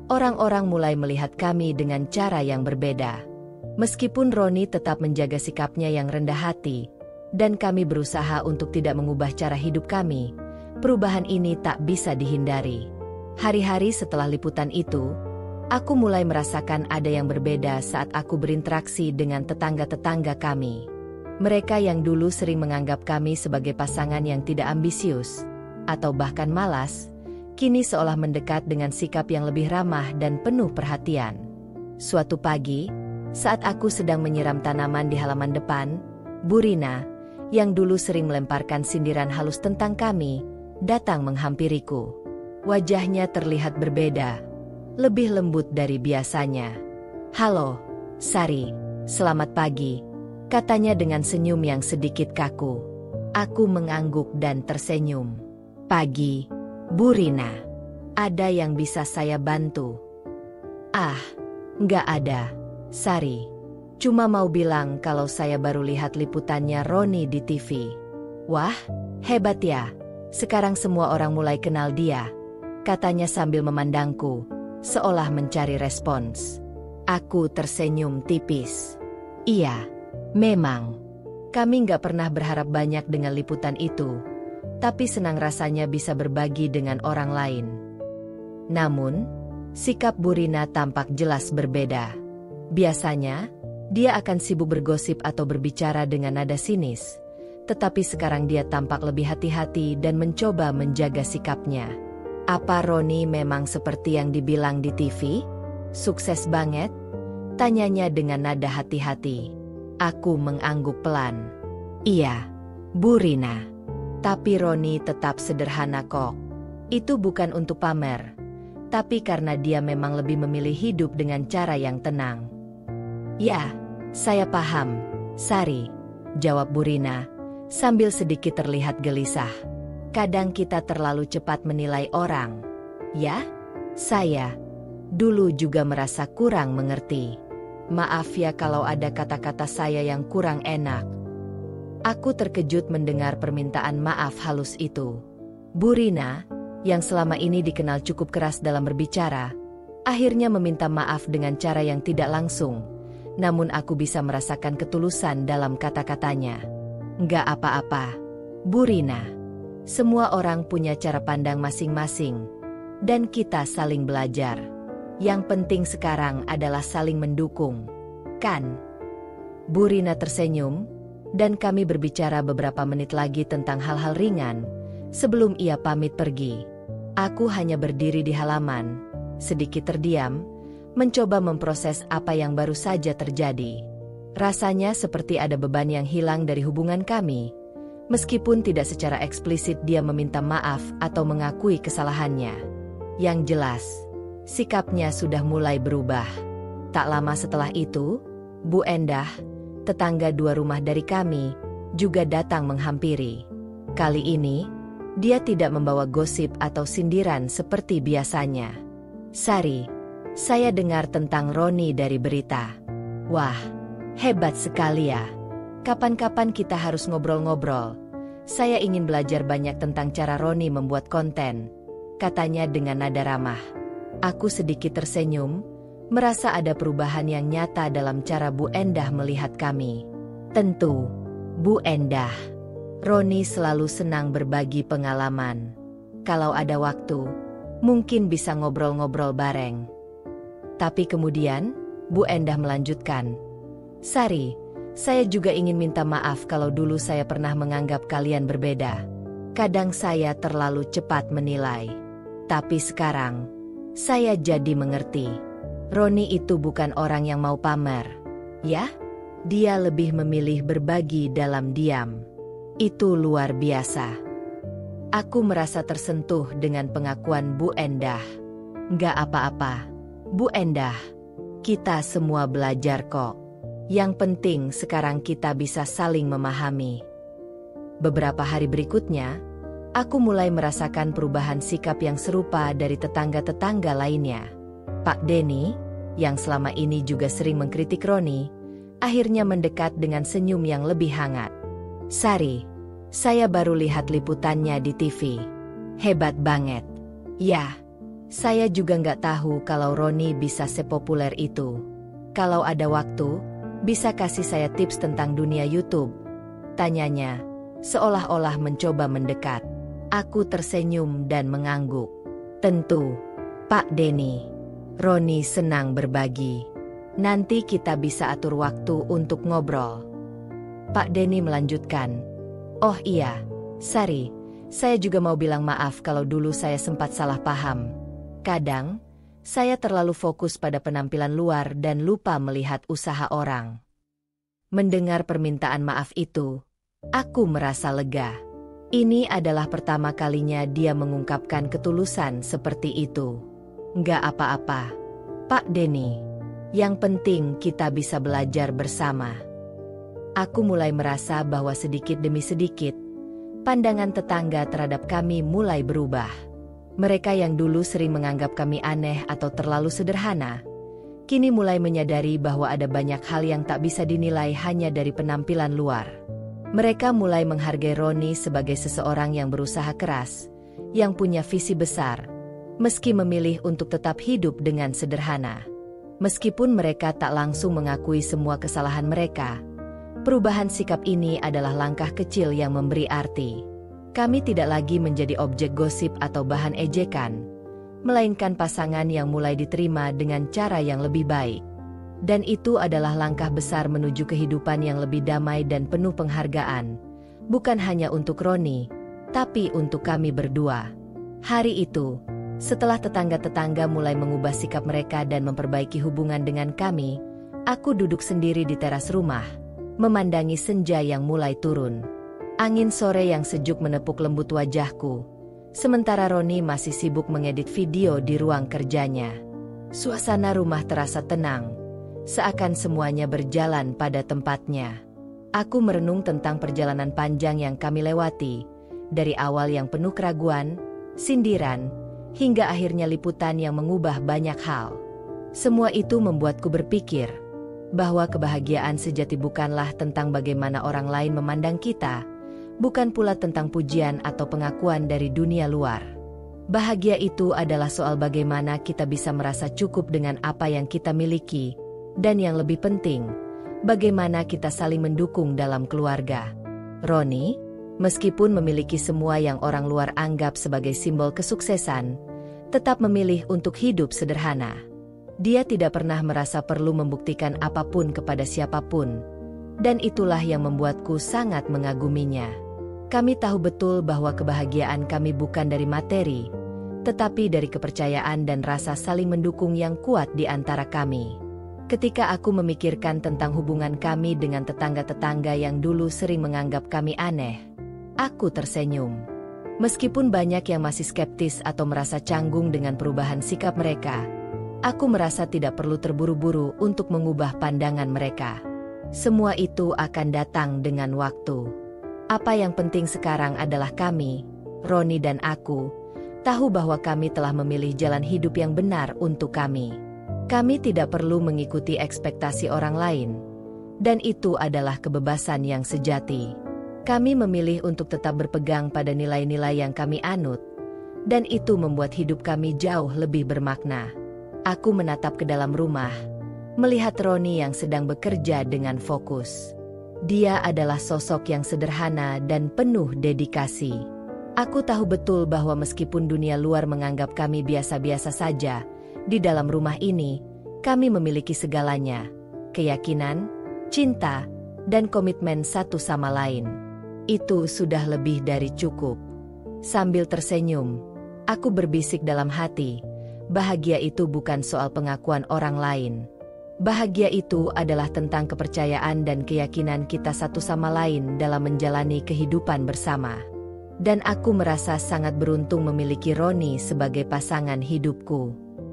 orang-orang mulai melihat kami dengan cara yang berbeda. Meskipun Roni tetap menjaga sikapnya yang rendah hati, dan kami berusaha untuk tidak mengubah cara hidup kami, perubahan ini tak bisa dihindari. Hari-hari setelah liputan itu, aku mulai merasakan ada yang berbeda saat aku berinteraksi dengan tetangga-tetangga kami. Mereka yang dulu sering menganggap kami sebagai pasangan yang tidak ambisius, atau bahkan malas, kini seolah mendekat dengan sikap yang lebih ramah dan penuh perhatian. Suatu pagi, saat aku sedang menyiram tanaman di halaman depan, Bu Rina, yang dulu sering melemparkan sindiran halus tentang kami, datang menghampiriku. Wajahnya terlihat berbeda, lebih lembut dari biasanya. Halo, Sari, selamat pagi, katanya dengan senyum yang sedikit kaku. Aku mengangguk dan tersenyum. Pagi, Bu Rina. Ada yang bisa saya bantu? Ah, nggak ada, Sari. Cuma mau bilang kalau saya baru lihat liputannya Roni di TV. Wah, hebat ya. Sekarang semua orang mulai kenal dia, katanya sambil memandangku. seolah mencari respons. Aku tersenyum tipis. Iya, memang. Kami nggak pernah berharap banyak dengan liputan itu, tapi senang rasanya bisa berbagi dengan orang lain. Namun, sikap Bu Rina tampak jelas berbeda. Biasanya, dia akan sibuk bergosip atau berbicara dengan nada sinis, tetapi sekarang dia tampak lebih hati-hati dan mencoba menjaga sikapnya. Apa Roni memang seperti yang dibilang di TV? Sukses banget? Tanyanya dengan nada hati-hati. Aku mengangguk pelan. Iya, Bu Rina. Tapi Roni tetap sederhana kok. Itu bukan untuk pamer, tapi karena dia memang lebih memilih hidup dengan cara yang tenang. Ya, saya paham, Sari, jawab Bu Rina, sambil sedikit terlihat gelisah. Kadang kita terlalu cepat menilai orang. Ya, saya dulu juga merasa kurang mengerti. Maaf ya kalau ada kata-kata saya yang kurang enak. Aku terkejut mendengar permintaan maaf halus itu. Bu Rina, yang selama ini dikenal cukup keras dalam berbicara, akhirnya meminta maaf dengan cara yang tidak langsung. Namun aku bisa merasakan ketulusan dalam kata-katanya. Nggak apa-apa, Bu Rina. Semua orang punya cara pandang masing-masing, dan kita saling belajar. Yang penting sekarang adalah saling mendukung, kan? Bu Rina tersenyum, dan kami berbicara beberapa menit lagi tentang hal-hal ringan, sebelum ia pamit pergi. Aku hanya berdiri di halaman, sedikit terdiam, mencoba memproses apa yang baru saja terjadi. Rasanya seperti ada beban yang hilang dari hubungan kami, meskipun tidak secara eksplisit dia meminta maaf atau mengakui kesalahannya. Yang jelas, sikapnya sudah mulai berubah. Tak lama setelah itu, Bu Endah, tetangga 2 rumah dari kami, juga datang menghampiri. Kali ini, dia tidak membawa gosip atau sindiran seperti biasanya. Sari, saya dengar tentang Roni dari berita. Wah, hebat sekali ya. Kapan-kapan kita harus ngobrol-ngobrol. Saya ingin belajar banyak tentang cara Roni membuat konten, katanya dengan nada ramah. Aku sedikit tersenyum, merasa ada perubahan yang nyata dalam cara Bu Endah melihat kami. Tentu, Bu Endah. Roni selalu senang berbagi pengalaman. Kalau ada waktu, mungkin bisa ngobrol-ngobrol bareng. Tapi kemudian, Bu Endah melanjutkan. Sari, saya juga ingin minta maaf kalau dulu saya pernah menganggap kalian berbeda. Kadang saya terlalu cepat menilai. Tapi sekarang, saya jadi mengerti. Roni itu bukan orang yang mau pamer. Ya, dia lebih memilih berbagi dalam diam. Itu luar biasa. Aku merasa tersentuh dengan pengakuan Bu Endah. Nggak apa-apa, Bu Endah. Kita semua belajar kok. Yang penting sekarang kita bisa saling memahami. Beberapa hari berikutnya, aku mulai merasakan perubahan sikap yang serupa dari tetangga-tetangga lainnya. Pak Denny, yang selama ini juga sering mengkritik Roni, akhirnya mendekat dengan senyum yang lebih hangat. Sari, saya baru lihat liputannya di TV. Hebat banget. Ya, saya juga nggak tahu kalau Roni bisa sepopuler itu. Kalau ada waktu, bisa kasih saya tips tentang dunia YouTube? Tanyanya, seolah-olah mencoba mendekat. Aku tersenyum dan mengangguk. Tentu, Pak Denny. Roni senang berbagi. Nanti kita bisa atur waktu untuk ngobrol. Pak Denny melanjutkan. Oh iya, Sari, saya juga mau bilang maaf kalau dulu saya sempat salah paham. Kadang, saya terlalu fokus pada penampilan luar dan lupa melihat usaha orang. Mendengar permintaan maaf itu, aku merasa lega. Ini adalah pertama kalinya dia mengungkapkan ketulusan seperti itu. Nggak apa-apa, Pak Denny. Yang penting kita bisa belajar bersama. Aku mulai merasa bahwa sedikit demi sedikit, pandangan tetangga terhadap kami mulai berubah. Mereka yang dulu sering menganggap kami aneh atau terlalu sederhana, kini mulai menyadari bahwa ada banyak hal yang tak bisa dinilai hanya dari penampilan luar. Mereka mulai menghargai Roni sebagai seseorang yang berusaha keras, yang punya visi besar, meski memilih untuk tetap hidup dengan sederhana. Meskipun mereka tak langsung mengakui semua kesalahan mereka, perubahan sikap ini adalah langkah kecil yang memberi arti. Kami tidak lagi menjadi objek gosip atau bahan ejekan, melainkan pasangan yang mulai diterima dengan cara yang lebih baik. Dan itu adalah langkah besar menuju kehidupan yang lebih damai dan penuh penghargaan, bukan hanya untuk Roni, tapi untuk kami berdua. Hari itu, setelah tetangga-tetangga mulai mengubah sikap mereka dan memperbaiki hubungan dengan kami, aku duduk sendiri di teras rumah, memandangi senja yang mulai turun. Angin sore yang sejuk menepuk lembut wajahku, sementara Roni masih sibuk mengedit video di ruang kerjanya. Suasana rumah terasa tenang, seakan semuanya berjalan pada tempatnya. Aku merenung tentang perjalanan panjang yang kami lewati, dari awal yang penuh keraguan, sindiran, hingga akhirnya liputan yang mengubah banyak hal. Semua itu membuatku berpikir bahwa kebahagiaan sejati bukanlah tentang bagaimana orang lain memandang kita, bukan pula tentang pujian atau pengakuan dari dunia luar. Bahagia itu adalah soal bagaimana kita bisa merasa cukup dengan apa yang kita miliki, dan yang lebih penting, bagaimana kita saling mendukung dalam keluarga. Roni, meskipun memiliki semua yang orang luar anggap sebagai simbol kesuksesan, tetap memilih untuk hidup sederhana. Dia tidak pernah merasa perlu membuktikan apapun kepada siapapun, dan itulah yang membuatku sangat mengaguminya. Kami tahu betul bahwa kebahagiaan kami bukan dari materi, tetapi dari kepercayaan dan rasa saling mendukung yang kuat di antara kami. Ketika aku memikirkan tentang hubungan kami dengan tetangga-tetangga yang dulu sering menganggap kami aneh, aku tersenyum. Meskipun banyak yang masih skeptis atau merasa canggung dengan perubahan sikap mereka, aku merasa tidak perlu terburu-buru untuk mengubah pandangan mereka. Semua itu akan datang dengan waktu. Apa yang penting sekarang adalah kami, Roni dan aku, tahu bahwa kami telah memilih jalan hidup yang benar untuk kami. Kami tidak perlu mengikuti ekspektasi orang lain, dan itu adalah kebebasan yang sejati. Kami memilih untuk tetap berpegang pada nilai-nilai yang kami anut, dan itu membuat hidup kami jauh lebih bermakna. Aku menatap ke dalam rumah, melihat Roni yang sedang bekerja dengan fokus. Dia adalah sosok yang sederhana dan penuh dedikasi. Aku tahu betul bahwa meskipun dunia luar menganggap kami biasa-biasa saja, di dalam rumah ini, kami memiliki segalanya: keyakinan, cinta, dan komitmen satu sama lain. Itu sudah lebih dari cukup. Sambil tersenyum, aku berbisik dalam hati, bahagia itu bukan soal pengakuan orang lain. Bahagia itu adalah tentang kepercayaan dan keyakinan kita satu sama lain dalam menjalani kehidupan bersama. Dan aku merasa sangat beruntung memiliki Roni sebagai pasangan hidupku.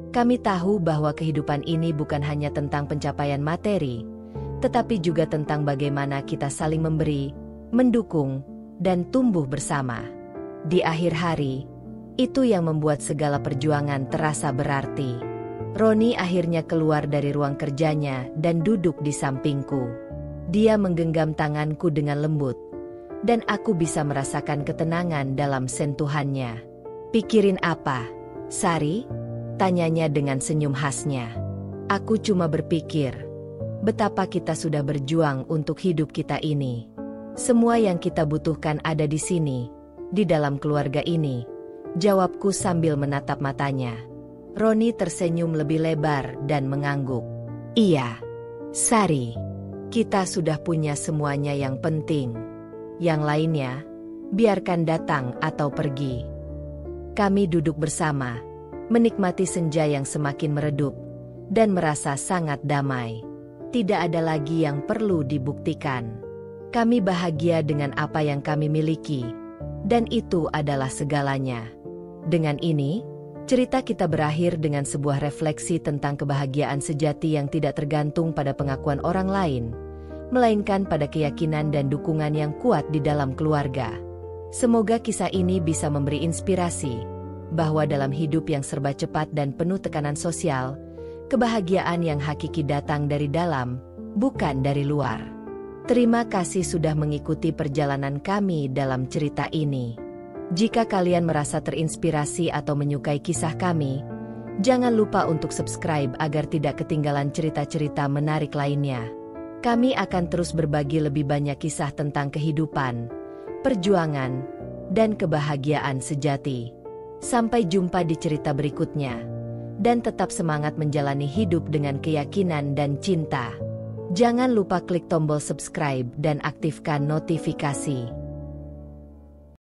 Kami tahu bahwa kehidupan ini bukan hanya tentang pencapaian materi, tetapi juga tentang bagaimana kita saling memberi, mendukung, dan tumbuh bersama. Di akhir hari, itu yang membuat segala perjuangan terasa berarti. Roni akhirnya keluar dari ruang kerjanya dan duduk di sampingku. Dia menggenggam tanganku dengan lembut, dan aku bisa merasakan ketenangan dalam sentuhannya. "Pikirin apa, Sari?" tanyanya dengan senyum khasnya. Aku cuma berpikir, betapa kita sudah berjuang untuk hidup kita ini. Semua yang kita butuhkan ada di sini, di dalam keluarga ini, jawabku sambil menatap matanya. Roni tersenyum lebih lebar dan mengangguk. "Iya, Sari, kita sudah punya semuanya yang penting. Yang lainnya, biarkan datang atau pergi." Kami duduk bersama, menikmati senja yang semakin meredup, dan merasa sangat damai. Tidak ada lagi yang perlu dibuktikan. Kami bahagia dengan apa yang kami miliki, dan itu adalah segalanya. Dengan ini, cerita kita berakhir dengan sebuah refleksi tentang kebahagiaan sejati yang tidak tergantung pada pengakuan orang lain, melainkan pada keyakinan dan dukungan yang kuat di dalam keluarga. Semoga kisah ini bisa memberi inspirasi, bahwa dalam hidup yang serba cepat dan penuh tekanan sosial, kebahagiaan yang hakiki datang dari dalam, bukan dari luar. Terima kasih sudah mengikuti perjalanan kami dalam cerita ini. Jika kalian merasa terinspirasi atau menyukai kisah kami, jangan lupa untuk subscribe agar tidak ketinggalan cerita-cerita menarik lainnya. Kami akan terus berbagi lebih banyak kisah tentang kehidupan, perjuangan, dan kebahagiaan sejati. Sampai jumpa di cerita berikutnya. Dan tetap semangat menjalani hidup dengan keyakinan dan cinta. Jangan lupa klik tombol subscribe dan aktifkan notifikasi.